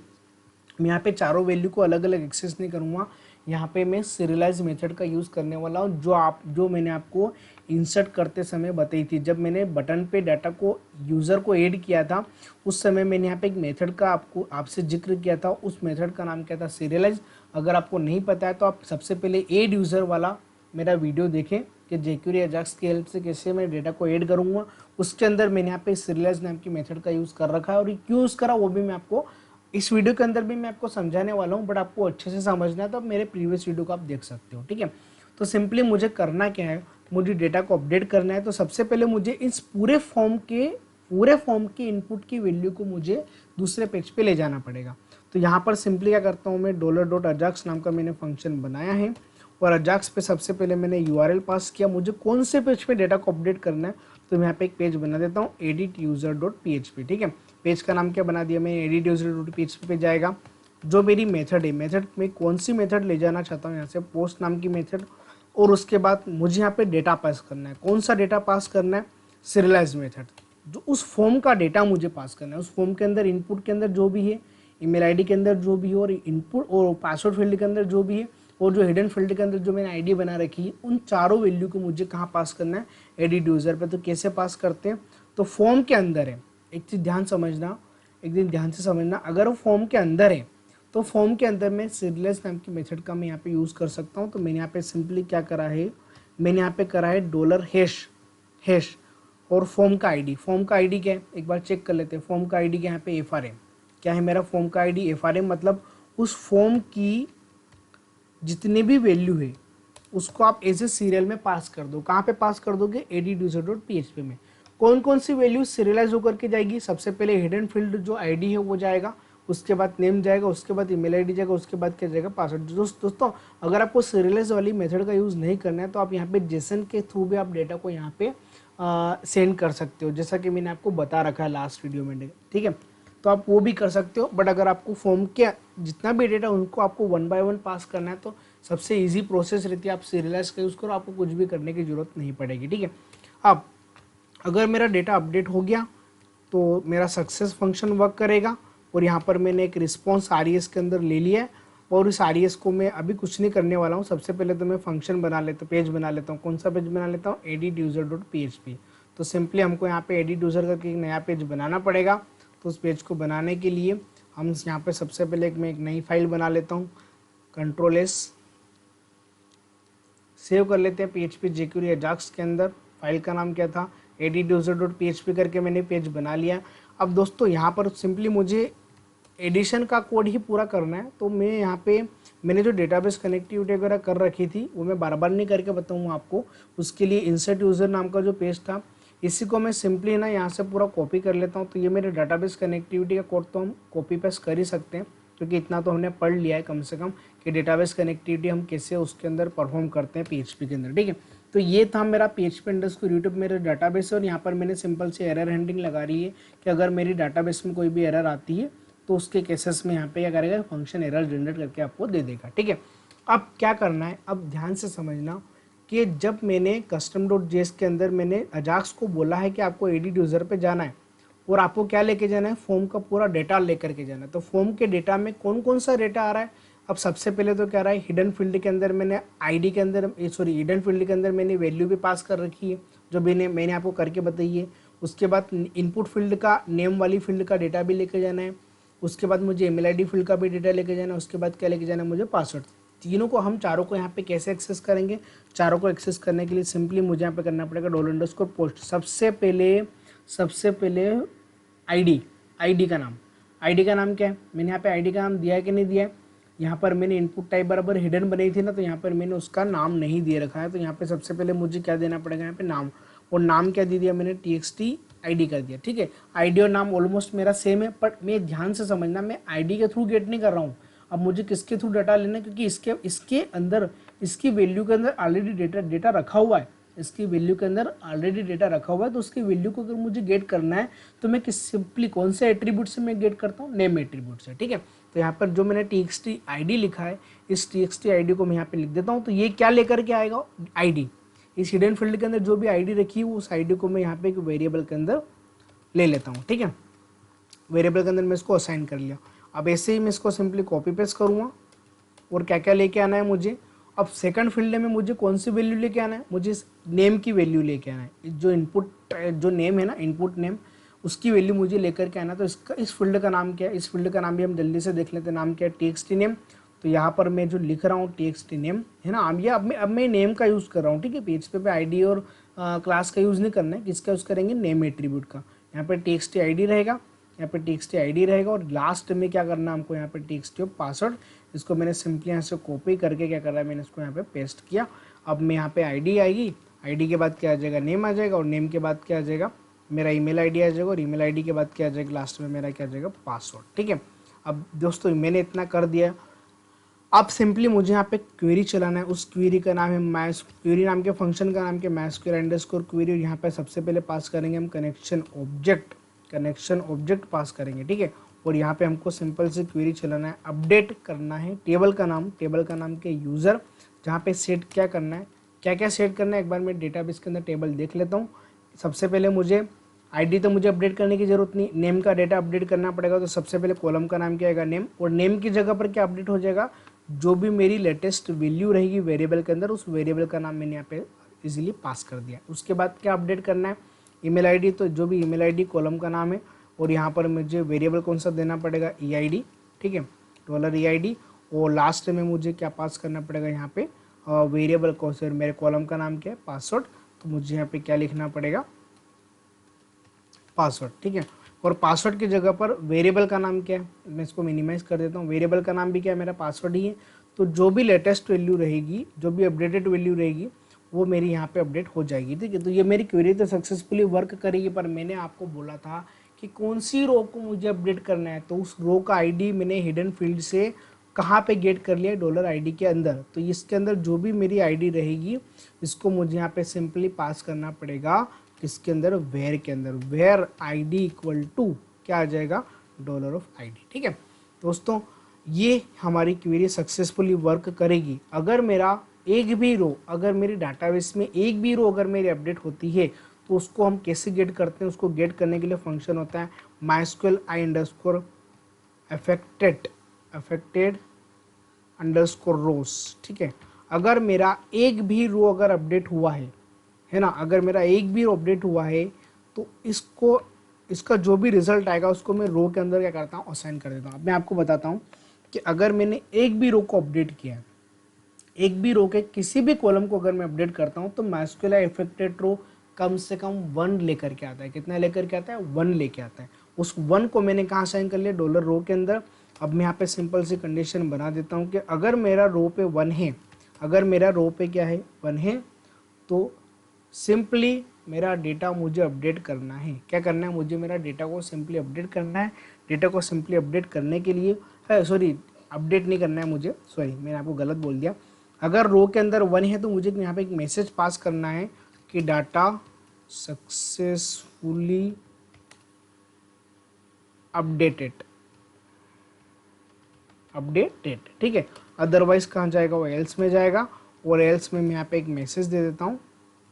मैं यहाँ पे चारों वैल्यू को अलग अलग एक्सेस नहीं करूँगा, यहाँ पे मैं सीरियलाइज मेथड का यूज़ करने वाला हूँ, जो मैंने आपको इंसर्ट करते समय बताई थी। जब मैंने बटन पे डाटा को, यूज़र को ऐड किया था, उस समय मैंने यहाँ पे एक मेथड का आपसे जिक्र किया था, उस मेथड का नाम क्या था, सीरियलाइज। अगर आपको नहीं पता है तो आप सबसे पहले ऐड यूज़र वाला मेरा वीडियो देखें कि jQuery अजाक्स की हेल्प से कैसे मैं डेटा को ऐड करूँगा। उसके अंदर मैंने यहाँ पे सीरियलाइज नाम की मेथड का यूज़ कर रखा है, और ये क्यों यूज़ करा वो भी मैं आपको इस वीडियो के अंदर भी मैं आपको समझाने वाला हूँ, बट आपको अच्छे से समझना है तो आप मेरे प्रीवियस वीडियो को आप देख सकते हो, ठीक है। तो सिंपली मुझे करना क्या है, मुझे डेटा को अपडेट करना है। तो सबसे पहले मुझे इस पूरे फॉर्म के इनपुट की वैल्यू को मुझे दूसरे पेज पे ले जाना पड़ेगा। तो यहाँ पर सिंपली क्या करता हूँ मैं, $.ajax नाम का मैंने फंक्शन बनाया है, और अजाक्स पे सबसे पहले मैंने URL पास किया, मुझे कौन से पेज पे डेटा को अपडेट करना है। तो मैं यहाँ पे एक पेज बना देता हूँ edituser.php, ठीक है। पेज का नाम क्या बना दिया मैं, edituser.php पे जाएगा। जो मेरी मेथड है, मेथड में कौन सी मेथड ले जाना चाहता हूँ, यहाँ से पोस्ट नाम की मेथड, और उसके बाद मुझे यहाँ पे डेटा पास करना है। कौन सा डेटा पास करना है, सीरियलाइज मेथड, जो उस फॉर्म का डेटा मुझे पास करना है। उस फॉर्म के अंदर इनपुट के अंदर जो भी है, ईमेल आईडी के अंदर जो भी है, और इनपुट और पासवर्ड फील्ड के अंदर जो भी है, और जो हिडन फील्ड के अंदर जो मैंने आईडी बना रखी है, उन चारों वैल्यू को मुझे कहाँ पास करना है, एडिट यूज़र पे। तो कैसे पास करते हैं, तो फॉर्म के अंदर है, एक चीज़ ध्यान से समझना, अगर वो फॉर्म के अंदर है तो फॉर्म के अंदर मैं सीरियलाइज नाम की मेथड का मैं यहाँ पे यूज़ कर सकता हूँ। तो मैंने यहाँ पे सिंपली क्या करा है, मैंने यहाँ पे करा है $#, और फॉर्म का आईडी क्या है, एक बार चेक कर लेते हैं। फॉर्म का आईडी क्या है, यहाँ पे FRM क्या है मेरा, फॉर्म का आईडी FRM, मतलब उस फॉर्म की जितने भी वैल्यू है उसको आप एज ए सीरियल में पास कर दो। कहाँ पे पास कर दोगे, edituser.php में। कौन कौन सी वैल्यू सीरियलाइज होकर के जाएगी, सबसे पहले हिडन फील्ड जो आईडी है वो जाएगा, उसके बाद नेम जाएगा, उसके बाद ईमेल आईडी जाएगा, उसके बाद क्या जाएगा, पासवर्ड। दोस्तों अगर आपको सीरियलाइज वाली मेथड का यूज़ नहीं करना है तो आप यहाँ पे जेसन के थ्रू भी आप डेटा को यहाँ पे सेंड कर सकते हो, जैसा कि मैंने आपको बता रखा है लास्ट वीडियो में, ठीक है। तो आप वो भी कर सकते हो, बट अगर आपको फॉर्म के जितना भी डेटा उनको आपको 1 by 1 पास करना है तो सबसे इजी प्रोसेस रहती है, आप सीरियलाइज का यूज़ करो, आपको कुछ भी करने की ज़रूरत नहीं पड़ेगी, ठीक है। अब अगर मेरा डेटा अपडेट हो गया तो मेरा सक्सेस फंक्शन वर्क करेगा, और यहाँ पर मैंने एक रिस्पॉन्स RES के अंदर ले लिया है। और इस RES को मैं अभी कुछ नहीं करने वाला हूँ। सबसे पहले तो मैं फंक्शन बना लेता हूँ, पेज बना लेता हूँ। कौन सा पेज बना लेता हूँ? edituser.php। तो सिंपली हमको यहाँ पे edituser करके एक नया पेज बनाना पड़ेगा। तो उस पेज को बनाने के लिए हम यहाँ पे सबसे पहले मैं एक नई फाइल बना लेता हूँ, Ctrl+S, सेव कर लेते हैं PHP jQuery ajax के अंदर। फाइल का नाम क्या था? edituser.php करके मैंने पेज बना लिया। अब दोस्तों यहाँ पर सिंपली मुझे एडिशन का कोड ही पूरा करना है। तो मैं यहाँ पे मैंने जो डेटाबेस कनेक्टिविटी वगैरह कर रखी थी वो मैं बार बार नहीं करके बताऊँगा आपको। उसके लिए इंसर्ट यूज़र नाम का जो पेज था, इसी को मैं सिंपली ना यहाँ से पूरा कॉपी कर लेता हूँ। तो ये मेरे डेटाबेस कनेक्टिविटी का कोड तो हम कॉपी पेस्ट कर ही सकते हैं, क्योंकि इतना तो हमने पढ़ लिया है कम से कम कि डेटाबेस कनेक्टिविटी हम कैसे उसके अंदर परफॉर्म करते हैं PHP के अंदर। ठीक है, तो ये था मेरा PHP_YouTube मेरे डाटाबेस। और यहाँ पर मैंने सिंपल से एरर हैंडलिंग लगा रही है कि अगर मेरी डाटाबेस में कोई भी एरर आती है तो उसके केसेस में यहाँ पे क्या करेगा, फंक्शन एरर जनरेट करके आपको दे देगा। ठीक है, अब क्या करना है, अब ध्यान से समझना कि जब मैंने custom.js के अंदर मैंने अजाक्स को बोला है कि आपको एडिट यूज़र पे जाना है और आपको क्या लेके जाना है, फॉर्म का पूरा डेटा लेकर के जाना है। तो फॉर्म के डेटा में कौन कौन सा डेटा आ रहा है? अब सबसे पहले तो क्या रहा है, हिडन फील्ड के अंदर मैंने आईडी के अंदर हिडन फील्ड के अंदर मैंने वैल्यू भी पास कर रखी है, जो मैंने आपको करके बताई है। उसके बाद इनपुट फील्ड का नेम वाली फील्ड का डेटा भी लेके जाना है। उसके बाद मुझे ईमेल आईडी फील्ड का भी डेटा लेके जाना है। उसके बाद क्या लेके जाना है, मुझे पासवर्ड। तीनों को हम चारों को यहाँ पे कैसे एक्सेस करेंगे? चारों को एक्सेस करने के लिए सिंपली मुझे यहाँ पे करना पड़ेगा $_post। सबसे पहले आईडी का नाम क्या है? मैंने यहाँ पे आईडी का नाम दिया है कि नहीं दिया है? यहाँ पर मैंने इनपुट टाइप बराबर हिडन बनाई थी ना, तो यहाँ पर मैंने उसका नाम नहीं दे रखा है। तो यहाँ पे सबसे पहले मुझे क्या देना पड़ेगा, यहाँ पे नाम। और नाम क्या दे दिया मैंने? txt id कर दिया। ठीक है, आईडी और नाम ऑलमोस्ट मेरा सेम है, बट मैं ध्यान से समझना, मैं आईडी के थ्रू गेट नहीं कर रहा हूँ। अब मुझे किसके थ्रू डाटा लेना है, क्योंकि इसके अंदर इसकी वैल्यू के अंदर ऑलरेडी डेटा रखा हुआ है। इसकी वैल्यू के अंदर ऑलरेडी डेटा रखा हुआ है। तो उसकी वैल्यू को अगर मुझे गेट करना है तो मैं सिंपली कौन से एट्रीब्यूट से मैं गेट करता हूँ? नेम एट्रीब्यूट से। ठीक है, तो यहाँ पर जो मैंने txt id लिखा है, इस txt id को मैं यहाँ पे लिख देता हूँ। तो ये क्या लेकर के आएगा? आईडी। इस हिडन फील्ड के अंदर जो भी आईडी रखी है उस आईडी को मैं यहाँ पे एक वेरिएबल के अंदर ले लेता हूँ। ठीक है, वेरिएबल के अंदर मैं इसको असाइन कर लिया। अब ऐसे ही मैं इसको सिंपली कॉपी पेस्ट करूँगा। और क्या क्या लेके आना है मुझे? अब सेकंड फील्ड में मुझे कौन सी वैल्यू लेके आना है? मुझे नेम की वैल्यू लेके आना है। जो इनपुट जो नेम है ना, इनपुट नेम, उसकी वैल्यू मुझे लेकर के आना। तो इस फील्ड का नाम क्या है? इस फील्ड का नाम भी हम जल्दी से देख लेते हैं। नाम क्या है? txt name. तो यहाँ पर मैं जो लिख रहा हूँ txt नेम है ना, अब मैं नेम का यूज़ कर रहा हूँ। ठीक है, PHP पे आईडी और क्लास का यूज़ नहीं करना है। किसका यूज़ करेंगे? नेम एट्रीब्यूट का। यहाँ पर txt id रहेगा, यहाँ पे txt id रहेगा। और लास्ट में क्या करना है हमको? यहाँ पे txt पासवर्ड। इसको मैंने सिंपली यहाँ से कॉपी करके क्या कर रहा है, मैंने इसको यहाँ पे पेस्ट किया। अब मैं यहाँ पे आईडी आएगी, आईडी के बाद क्या आ जाएगा? नेम आ जाएगा। और नेम के बाद क्या आ जाएगा? मेरा ईमेल आईडी आ जाएगा। और ईमेल आईडी के बाद क्या आ जाएगा? लास्ट में मेरा क्या आ जाएगा? पासवर्ड। ठीक है, अब दोस्तों मैंने इतना कर दिया। अब सिंपली मुझे यहाँ पे क्वेरी चलाना है। उस क्वेरी का नाम है क्वेरी नाम के फंक्शन का नाम क्या? MySQL_query। और यहाँ पे सबसे पहले पास करेंगे हम कनेक्शन ऑब्जेक्ट पास करेंगे। ठीक है, और यहाँ पे हमको सिंपल से क्वेरी चलाना है, अपडेट करना है टेबल का नाम के यूज़र, जहाँ पे सेट क्या करना है, क्या क्या सेट करना है, एक बार मैं डेटाबेस के अंदर टेबल देख लेता हूँ। सबसे पहले मुझे आईडी तो मुझे अपडेट करने की जरूरत नहीं, नेम का डेटा अपडेट करना पड़ेगा। तो सबसे पहले कॉलम का नाम क्या आएगा? नेम। और नेम की जगह पर क्या अपडेट हो जाएगा? जो भी मेरी लेटेस्ट वैल्यू रहेगी वेरिएबल के अंदर, उस वेरिएबल का नाम मैंने यहाँ पे इजीली पास कर दिया। उसके बाद क्या अपडेट करना है? Email ID. तो जो भी ईमेल आईडी कॉलम का नाम है, और यहाँ पर मुझे वेरिएबल कौन सा देना पड़ेगा? EID। ठीक है, $EID। और लास्ट में मुझे क्या पास करना पड़ेगा? यहाँ पे वेरिएबल कौन सा, मेरे कॉलम का नाम क्या है? पासवर्ड। तो मुझे यहाँ पे क्या लिखना पड़ेगा? पासवर्ड। ठीक है, और पासवर्ड की जगह पर वेरिएबल का नाम क्या है? मैं इसको मिनिमाइज कर देता हूँ। वेरिएबल का नाम भी क्या है? मेरा पासवर्ड ही है। तो जो भी लेटेस्ट वैल्यू रहेगी, जो भी अपडेटेड वैल्यू रहेगी, वो मेरी यहाँ पे अपडेट हो जाएगी। ठीक है, तो ये मेरी क्वेरी तो सक्सेसफुली वर्क करेगी। पर मैंने आपको बोला था कि कौन सी रो को मुझे अपडेट करना है, तो उस रो का आईडी मैंने हिडन फील्ड से कहाँ पे गेट कर लिया? $ID के अंदर। तो इसके अंदर जो भी मेरी आईडी रहेगी, इसको मुझे यहाँ पे सिंपली पास करना पड़ेगा किसके अंदर? वेयर के अंदर। वेयर ID इक्वल टू क्या आ जाएगा? $ID। ठीक है दोस्तों, ये हमारी क्वेरी सक्सेसफुली वर्क करेगी। अगर मेरा एक भी रो, अगर मेरी डाटाबेस में एक भी रो अगर मेरी अपडेट होती है, तो उसको हम कैसे गेट करते हैं? उसको गेट करने के लिए फंक्शन होता है MySQL i_affected अंडरस्कोर रोज, ठीक है। अगर मेरा एक भी रो अगर अपडेट हुआ है ना, अगर मेरा एक भी अपडेट हुआ है तो इसका जो भी रिजल्ट आएगा उसको मैं रो के अंदर क्या करता हूँ, असाइन कर देता हूँ। अब मैं आपको बताता हूँ कि अगर मैंने एक भी रो को अपडेट किया है, एक भी रो के किसी भी कॉलम को अगर मैं अपडेट करता हूँ तो MySQL इफेक्टेड रो कम से कम 1 लेकर के आता है। कितना लेकर के आता है, 1 लेके आता है। उस 1 को मैंने कहाँ साइन कर लिया, डॉलर रो के अंदर। अब मैं यहाँ पे सिंपल सी कंडीशन बना देता हूँ कि अगर मेरा रो पे 1 है, अगर मेरा रो पे क्या है, 1 है, तो सिंपली मेरा डेटा मुझे अपडेट करना है। क्या करना है, मुझे मेरा डेटा को सिंपली अपडेट करना है। डेटा को सिंपली अपडेट करने के लिए सॉरी, अपडेट नहीं करना है मुझे, सॉरी मैंने आपको गलत बोल दिया। अगर रो के अंदर 1 है तो मुझे यहाँ पे एक मैसेज पास करना है कि डाटा सक्सेसफुली अपडेटेड, ठीक है। अदरवाइज कहाँ जाएगा, वो एल्स में जाएगा, और एल्स में मैं यहाँ पे एक मैसेज दे देता हूँ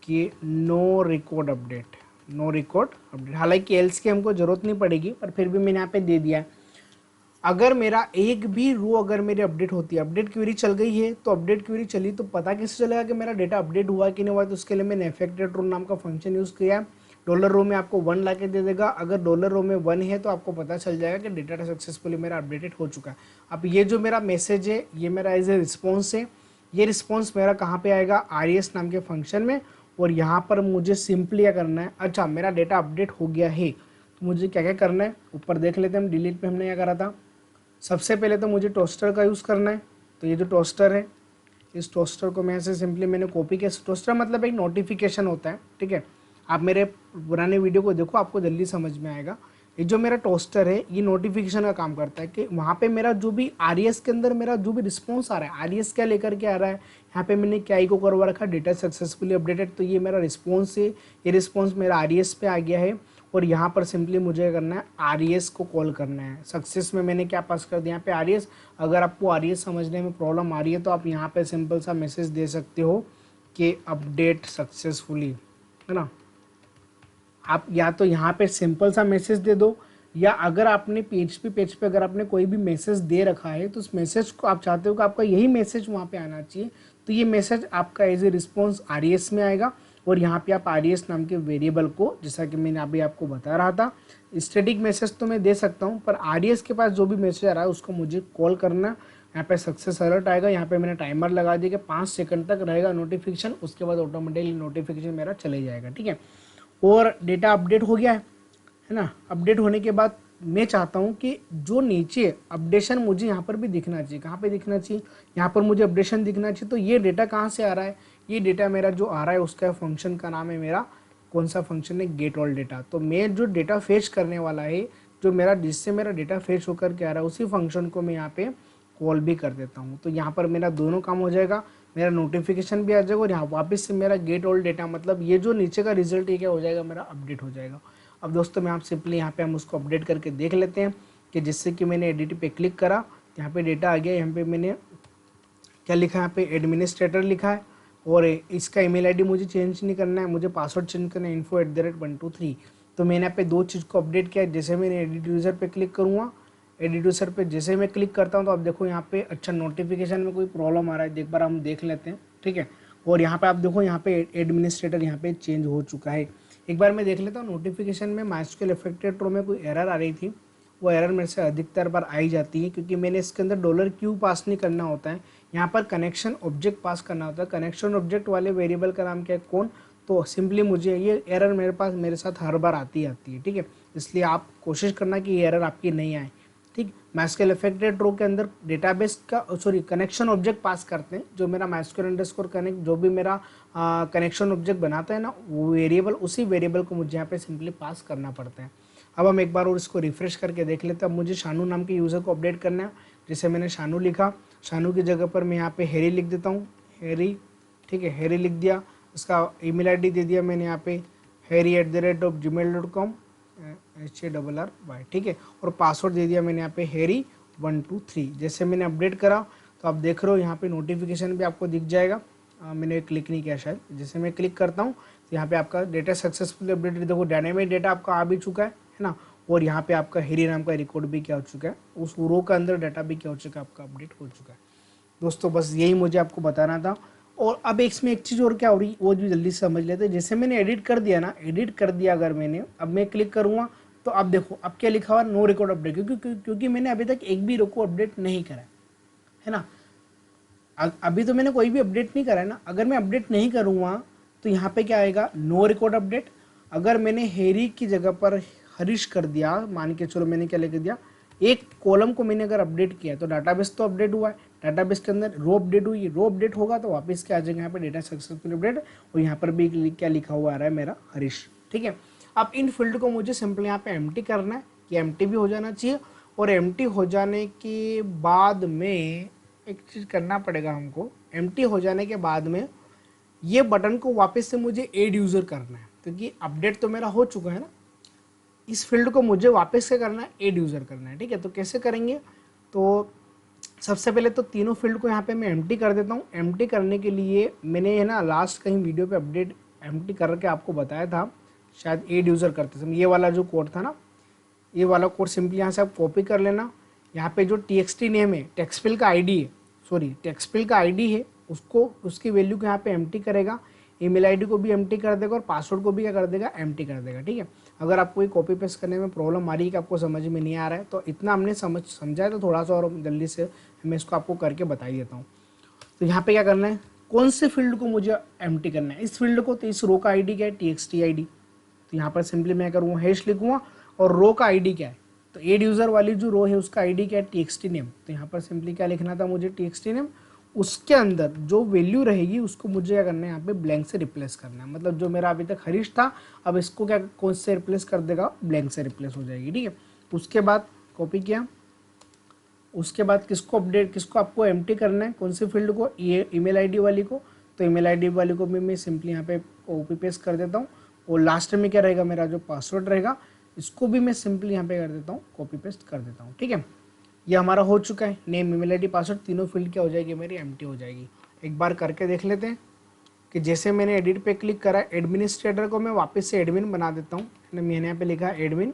कि no record update, no record update. हालांकि एल्स की हमको जरूरत नहीं पड़ेगी, पर फिर भी मैंने यहाँ पे दे दिया। अगर मेरा एक भी रो अगर मेरी अपडेट होती है, अपडेट क्वेरी चल गई है, तो अपडेट क्वेरी चली तो पता कैसे चलेगा कि मेरा डेटा अपडेट हुआ कि नहीं हुआ, तो उसके लिए मैंने इफेक्टेड रो नाम का फंक्शन यूज़ किया। डॉलर रो में आपको 1 ला के दे देगा। अगर डॉलर रो में 1 है तो आपको पता चल जाएगा कि डेटा सक्सेसफुली मेरा अपडेटेड हो चुका है। अब ये जो मेरा मैसेज है, ये मेरा एज ए रिस्पॉन्स है। ये रिस्पॉन्स मेरा कहाँ पे आएगा, RES नाम के फंक्शन में। और यहाँ पर मुझे सिंपली क्या करना है, अच्छा मेरा डेटा अपडेट हो गया है तो मुझे क्या क्या करना है, ऊपर देख लेते हैं हम। डिलीट पे हमने क्या करा था, सबसे पहले तो मुझे टोस्टर का यूज़ करना है। तो ये जो टोस्टर है, इस टोस्टर को मैं ऐसे सिंपली मैंने कॉपी किया। टोस्टर मतलब एक नोटिफिकेशन होता है, ठीक है। आप मेरे पुराने वीडियो को देखो, आपको जल्दी समझ में आएगा। ये जो मेरा टोस्टर है, ये नोटिफिकेशन का काम करता है कि वहाँ पे मेरा जो भी RES के अंदर मेरा जो भी रिस्पॉन्स आ रहा है, RES क्या लेकर के आ रहा है, यहाँ पे मैंने क्या को करवा रखा, डेटा सक्सेसफुली अपडेटेड। तो ये मेरा रिस्पॉन्स है, ये रिस्पॉन्स मेरा RES पे आ गया है। और यहाँ पर सिंपली मुझे करना है, RES को कॉल करना है। सक्सेस में मैंने क्या पास कर दिया यहाँ पे, RES। अगर आपको RES समझने में प्रॉब्लम आ रही है तो आप यहाँ पे सिंपल सा मैसेज दे सकते हो कि अपडेट सक्सेसफुली, है ना। आप या तो यहाँ पे सिंपल सा मैसेज दे दो, या अगर आपने PHP पेज पे अगर आपने कोई भी मैसेज दे रखा है तो उस मैसेज को आप चाहते हो कि आपका यही मैसेज वहाँ पे आना चाहिए, तो ये मैसेज आपका एज ए रिस्पॉन्स RES में आएगा। और यहाँ पे आप RES नाम के वेरिएबल को, जैसा कि मैंने अभी आपको बता रहा था, स्टैटिक मैसेज तो मैं दे सकता हूँ, पर RES के पास जो भी मैसेज आ रहा है उसको मुझे कॉल करना। यहाँ पे सक्सेस अलर्ट आएगा। यहाँ पे मैंने टाइमर लगा दिया कि 5 सेकंड तक रहेगा नोटिफिकेशन, उसके बाद ऑटोमेटिकली नोटिफिकेशन मेरा चले जाएगा, ठीक है। और डेटा अपडेट हो गया है ना। अपडेट होने के बाद मैं चाहता हूँ कि जो नीचे अपडेशन मुझे यहाँ पर भी दिखना चाहिए। कहाँ पे दिखना चाहिए, यहाँ पर मुझे अपडेशन दिखना चाहिए। तो ये डेटा कहाँ से आ रहा है, ये डेटा मेरा जो आ रहा है उसका फंक्शन का नाम है मेरा, कौन सा फंक्शन है, गेट ऑल डेटा। तो मैं जो डेटा फेच करने वाला है, जो मेरा जिससे मेरा डेटा फेच होकर के आ रहा है, उसी फंक्शन को मैं यहाँ पे कॉल भी कर देता हूँ। तो यहाँ पर मेरा दोनों काम हो जाएगा, मेरा नोटिफिकेशन भी आ जाएगा और यहाँ वापस से मेरा गेट ऑल डेटा, मतलब ये जो नीचे का रिजल्ट है क्या हो जाएगा, मेरा अपडेट हो जाएगा। अब दोस्तों मैं आप सिंपली यहाँ पे हम उसको अपडेट करके देख लेते हैं कि जिससे कि मैंने एडिट पे क्लिक करा, यहाँ पे डेटा आ गया। यहाँ पे मैंने क्या लिखा है, यहाँ पे एडमिनिस्ट्रेटर लिखा है। और इसका ईमेल आईडी मुझे चेंज नहीं करना है, मुझे पासवर्ड चेंज करना है, info@123। तो मैंने यहाँ पे 2 चीज़ को अपडेट किया है। जैसे मैंने एडिट यूज़र पे क्लिक करूँगा, एडिट यूज़र पे जैसे मैं क्लिक करता हूँ तो आप देखो यहाँ पे अच्छा नोटिफिकेशन में कोई प्रॉब्लम आ रहा है, एक बार हम देख लेते हैं, ठीक है। और यहाँ पे आप देखो यहाँ पे एडमिनिस्ट्रेटर यहाँ पे चेंज हो चुका है। एक बार मैं देख लेता हूँ नोटिफिकेशन में MySQL इफेक्टेड रो में कोई एरर आ रही थी, वो एरर मेरे से अधिकतर बार आई जाती है क्योंकि मैंने इसके अंदर $Q पास नहीं करना होता है, यहाँ पर कनेक्शन ऑब्जेक्ट पास करना होता है। कनेक्शन ऑब्जेक्ट वाले वेरिएबल का नाम क्या है, कौन। तो सिंपली मुझे ये एरर मेरे साथ हर बार आती है, ठीक है। इसलिए आप कोशिश करना कि ये एरर आपकी नहीं आए, ठीक। MySQL इफेक्टेड रो के अंदर डेटाबेस का कनेक्शन ऑब्जेक्ट पास करते हैं, जो मेरा MySQL कनेक्ट जो भी मेरा कनेक्शन ऑब्जेक्ट बनाता है ना, वो वेरिएबल, उसी वेरिएबल को मुझे यहाँ पे सिंपली पास करना पड़ता है। अब हम एक बार और इसको रिफ्रेश करके देख लेते हैं। अब मुझे शानू नाम के यूज़र को अपडेट करना है। जैसे मैंने शानू लिखा, शानू की जगह पर मैं यहाँ पे हैरी लिख देता हूँ, हैरी, ठीक है, हैरी लिख दिया। उसका ईमेल आईडी दे दिया मैंने यहाँ पे harry@gmail.com, HARRY, ठीक है। और पासवर्ड दे दिया मैंने यहाँ पे harry123। जैसे मैंने अपडेट करा तो आप देख रहे हो यहाँ पे नोटिफिकेशन भी आपको दिख जाएगा। मैंने क्लिक नहीं किया शायद, जैसे मैं क्लिक करता हूँ तो यहाँ पे आपका डेटा सक्सेसफुली अपडेटेड, देखो डायनेमिक डेटा आपका आ भी चुका है ना। और यहाँ पे आपका हैरी नाम का रिकॉर्ड भी क्या हो चुका है, उस रो का अंदर डाटा भी क्या हो चुका है, आपका अपडेट हो चुका है। दोस्तों बस यही मुझे आपको बताना था। और अब इसमें एक चीज़ और क्या हो रही वो भी जल्दी से समझ लेते हैं। जैसे मैंने एडिट कर दिया ना, एडिट कर दिया अगर मैंने, अब मैं क्लिक करूँगा तो अब देखो अब क्या लिखा हुआ, नो रिकॉर्ड अपडेट, क्योंकि मैंने अभी तक एक भी रिकॉर्ड अपडेट नहीं करा है ना। अभी तो मैंने कोई भी अपडेट नहीं करा है ना। अगर मैं अपडेट नहीं करूँगा तो यहाँ पे क्या आएगा, नो रिकॉर्ड अपडेट। अगर मैंने हेरी की जगह पर हरीश कर दिया, मान के चलो मैंने क्या लिख दिया, एक कॉलम को मैंने अगर अपडेट किया तो डाटाबेस तो अपडेट हुआ है, डाटाबेस के अंदर रो अपडेट हुई, रो अपडेट होगा तो वापस क्या आ जाएगा यहाँ पे, डेटा सक्सेसफुल अपडेट। और यहाँ पर भी क्या लिखा हुआ आ रहा है, मेरा हरीश। ठीक है, अब इन फील्ड को मुझे सिंपल यहाँ पे एम्प्टी करना है, कि एम्प्टी भी हो जाना चाहिए। और एम्प्टी हो जाने के बाद में एक चीज़ करना पड़ेगा हमको, एम्प्टी हो जाने के बाद में ये बटन को वापस से मुझे एड यूज़र करना है, क्योंकि अपडेट तो मेरा हो चुका है ना। इस फील्ड को मुझे वापस से करना है, एड यूज़र करना है। ठीक है, तो कैसे करेंगे, तो सबसे पहले तो तीनों फील्ड को यहाँ पे मैं एम्प्टी कर देता हूँ। एम्प्टी करने के लिए मैंने है ना लास्ट कहीं वीडियो पे अपडेट एम्प्टी करके आपको बताया था, शायद एड यूज़र करते समय। ये वाला जो कोड था ना, ये वाला कोड सिंपली यहाँ से आप कॉपी कर लेना। यहाँ पे जो txt नेम है, टेक्सफिल का आईडी है, सॉरी टेक्सफिल का आईडी है, उसको उसकी वैल्यू को यहाँ पे एम्प्टी करेगा। ईमेल आईडी को भी एम्प्टी कर देगा और पासवर्ड को भी क्या कर देगा, एम्प्टी कर देगा। ठीक है, अगर आपको ये कॉपी पेस्ट करने में प्रॉब्लम आ रही है कि आपको समझ में नहीं आ रहा है तो इतना हमने समझा है, तो थोड़ा सा और जल्दी से मैं इसको आपको करके बता ही देता हूँ। तो यहाँ पे क्या करना है, कौन से फील्ड को मुझे एम्प्टी करना है, इस फील्ड को। तो इस रो का आईडी क्या है, txt आईडी। तो यहाँ पर सिंपली मैं करूँगा हैश लिखूँगा, और रो का आईडी क्या है, तो एड यूज़र वाली जो रो है उसका आईडी क्या है, txt नेम। तो यहाँ पर सिंपली क्या लिखना था मुझे, txt नेम। उसके अंदर जो वैल्यू रहेगी उसको मुझे क्या करना है, यहाँ पे ब्लैंक से रिप्लेस करना है। मतलब जो मेरा अभी तक हरीश था, अब इसको क्या कौन से रिप्लेस कर देगा, ब्लैंक से रिप्लेस हो जाएगी। ठीक है, उसके बाद कॉपी किया, उसके बाद किसको आपको एम्प्टी करना है, कौन से फील्ड को, ये ईमेल आईडी वाली को। तो ईमेल आईडी वाली को भी मैं सिंपली यहाँ पे कॉपी पेस्ट कर देता हूँ। और लास्ट में क्या रहेगा, मेरा जो पासवर्ड रहेगा, इसको भी मैं सिंपली यहाँ पे कर देता हूँ, कॉपी पेस्ट कर देता हूँ। ठीक है, ये हमारा हो चुका है। नेम, ईमेल आईडी, पासवर्ड, तीनों फील्ड क्या हो जाएगी, मेरी एम्प्टी हो जाएगी। एक बार करके देख लेते हैं कि जैसे मैंने एडिट पे क्लिक करा, एडमिनिस्ट्रेटर को मैं वापस से एडमिन बना देता हूँ। मैंने यहाँ पे लिखा एडमिन,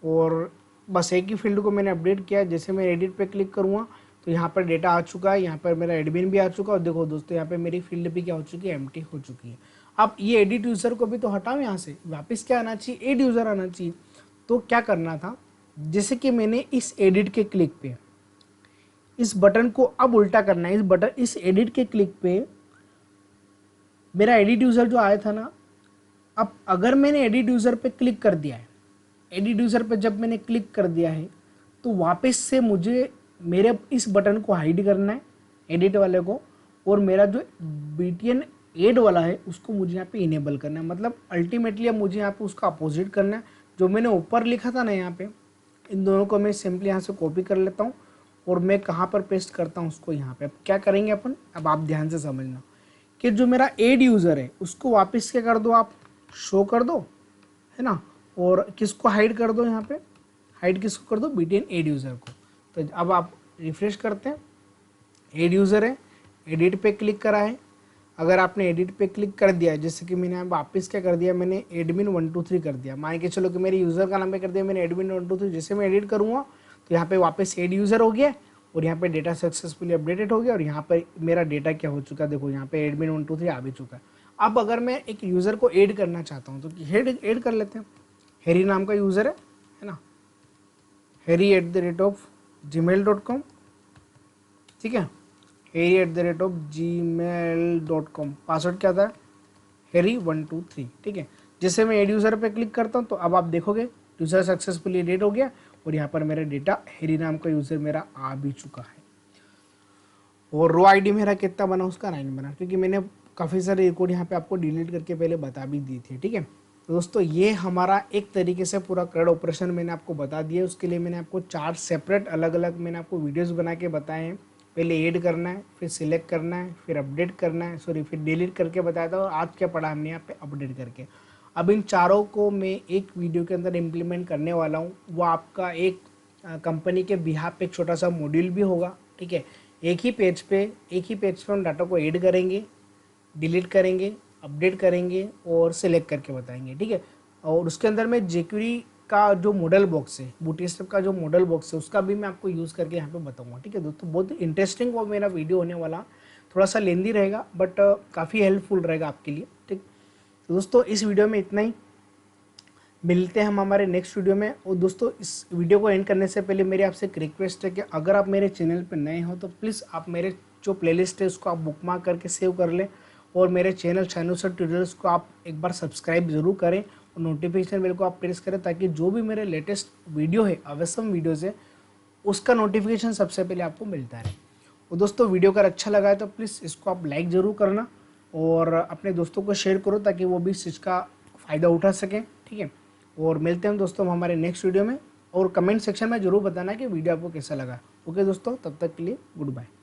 और बस एक ही फील्ड को मैंने अपडेट किया। जैसे मैं एडिट पे क्लिक करूँगा तो यहाँ पर डेटा आ चुका है, यहाँ पर मेरा एडमिन भी आ चुका है। और देखो दोस्तों, यहाँ पे मेरी फील्ड भी क्या हो चुकी है, एम्प्टी हो चुकी है। अब ये एडिट यूज़र को भी तो हटाओ, यहाँ से वापस क्या आना चाहिए, एड यूज़र आना चाहिए। तो क्या करना था, जैसे कि मैंने इस एडिट के क्लिक पे इस बटन को अब उल्टा करना है, इस एडिट के क्लिक पे मेरा एडिट यूज़र जो आया था ना, अब अगर मैंने एडिट यूज़र पे क्लिक कर दिया है, एडिट यूज़र पे जब मैंने क्लिक कर दिया है तो वापस से मुझे मेरे इस बटन को हाइड करना है, एडिट वाले को। और मेरा जो BTN एड वाला है उसको मुझे यहाँ पे इनेबल करना है। मतलब अल्टीमेटली अब मुझे यहाँ पे उसका अपोजिट करना है। जो मैंने ऊपर लिखा था ना, यहाँ पे इन दोनों को मैं सिंपली यहाँ से कॉपी कर लेता हूँ और मैं कहाँ पर पेस्ट करता हूँ, उसको यहाँ पे। अब क्या करेंगे अपन, अब आप ध्यान से समझना कि जो मेरा एड यूज़र है उसको वापस क्या कर दो, आप शो कर दो, है ना। और किसको हाइड कर दो, यहाँ पे हाइड किसको कर दो, BTN एड यूज़र को। तो अब आप रिफ्रेश करते हैं, एड यूज़र है, एडिट पे क्लिक करा है। अगर आपने एडिट पे क्लिक कर दिया, जैसे कि मैंने वापस क्या कर दिया, मैंने एडमिन 123 कर दिया। मान के चलो कि मेरे यूज़र का नाम पे कर दिया मैंने एडमिन 123। जैसे मैं एडिट करूँगा तो यहाँ पे वापस एड यूज़र हो गया, और यहाँ पे डेटा सक्सेसफुली अपडेटेड हो गया। और यहाँ पर मेरा डेटा क्या हो चुका है, देखो यहाँ पे एडमिन 123 आ भी चुका है। अब अगर मैं एक यूज़र को ऐड करना चाहता हूँ तो ऐड कर लेते हैं। हैरी नाम का यूज़र है ना, harry@gmail.com। ठीक है, harry@gmail.com। पासवर्ड क्या था, harry123। ठीक है, जैसे मैं एड यूज़र पे क्लिक करता हूँ तो अब आप देखोगे यूज़र सक्सेसफुली एड हो गया, और यहाँ पर मेरा डेटा हैरी नाम का यूज़र मेरा आ भी चुका है। और रो आईडी मेरा कितना बना, उसका 9 बना, क्योंकि मैंने काफ़ी सारे रिकॉर्ड यहाँ पे आपको डिलीट करके पहले बता भी दी थी। ठीक है, तो दोस्तों ये हमारा एक तरीके से पूरा CRUD ऑपरेशन मैंने आपको बता दिया। उसके लिए मैंने आपको 4 सेपरेट अलग अलग मैंने आपको वीडियोस बना के बताए हैं। पहले ऐड करना है, फिर सिलेक्ट करना है, फिर अपडेट करना है, सॉरी फिर डिलीट करके बताया था। और आज क्या पढ़ा हमने यहाँ पे, अपडेट करके। अब इन चारों को मैं एक वीडियो के अंदर इम्प्लीमेंट करने वाला हूँ। वो आपका एक कंपनी के बिहाफ पे एक छोटा सा मॉड्यूल भी होगा। ठीक है, एक ही पेज पे हम डाटा को ऐड करेंगे, डिलीट करेंगे, अपडेट करेंगे और सिलेक्ट करके बताएंगे। ठीक है, और उसके अंदर मैं jQuery का जो मॉडल बॉक्स है, बूटस्ट्रैप का जो मॉडल बॉक्स है, उसका भी मैं आपको यूज़ करके यहाँ पे बताऊंगा। ठीक है दोस्तों, बहुत इंटरेस्टिंग वो मेरा वीडियो होने वाला, थोड़ा सा लेंदी रहेगा बट काफ़ी हेल्पफुल रहेगा आपके लिए। ठीक, तो दोस्तों इस वीडियो में इतना ही, मिलते हैं हम हमारे नेक्स्ट वीडियो में। और दोस्तों इस वीडियो को एंड करने से पहले मेरी आपसे एक रिक्वेस्ट है कि अगर आप मेरे चैनल पर नए हो तो प्लीज़ आप मेरे जो प्लेलिस्ट है उसको आप बुकमार्क करके सेव कर लें, और मेरे चैनल शानू सर ट्यूटोरियल्स को आप एक बार सब्सक्राइब जरूर करें, और नोटिफिकेशन बेल को आप प्रेस करें, ताकि जो भी मेरे लेटेस्ट वीडियो है, अवसम वीडियोज़ है, उसका नोटिफिकेशन सबसे पहले आपको मिलता है। और दोस्तों वीडियो अगर अच्छा लगा है तो प्लीज़ इसको आप लाइक ज़रूर करना, और अपने दोस्तों को शेयर करो ताकि वो भी इस चीज़ का फ़ायदा उठा सकें। ठीक है, और मिलते हैं दोस्तों हमारे नेक्स्ट वीडियो में, और कमेंट सेक्शन में ज़रूर बताना कि वीडियो आपको कैसा लगा। ओके दोस्तों, तब तक के लिए गुड बाय।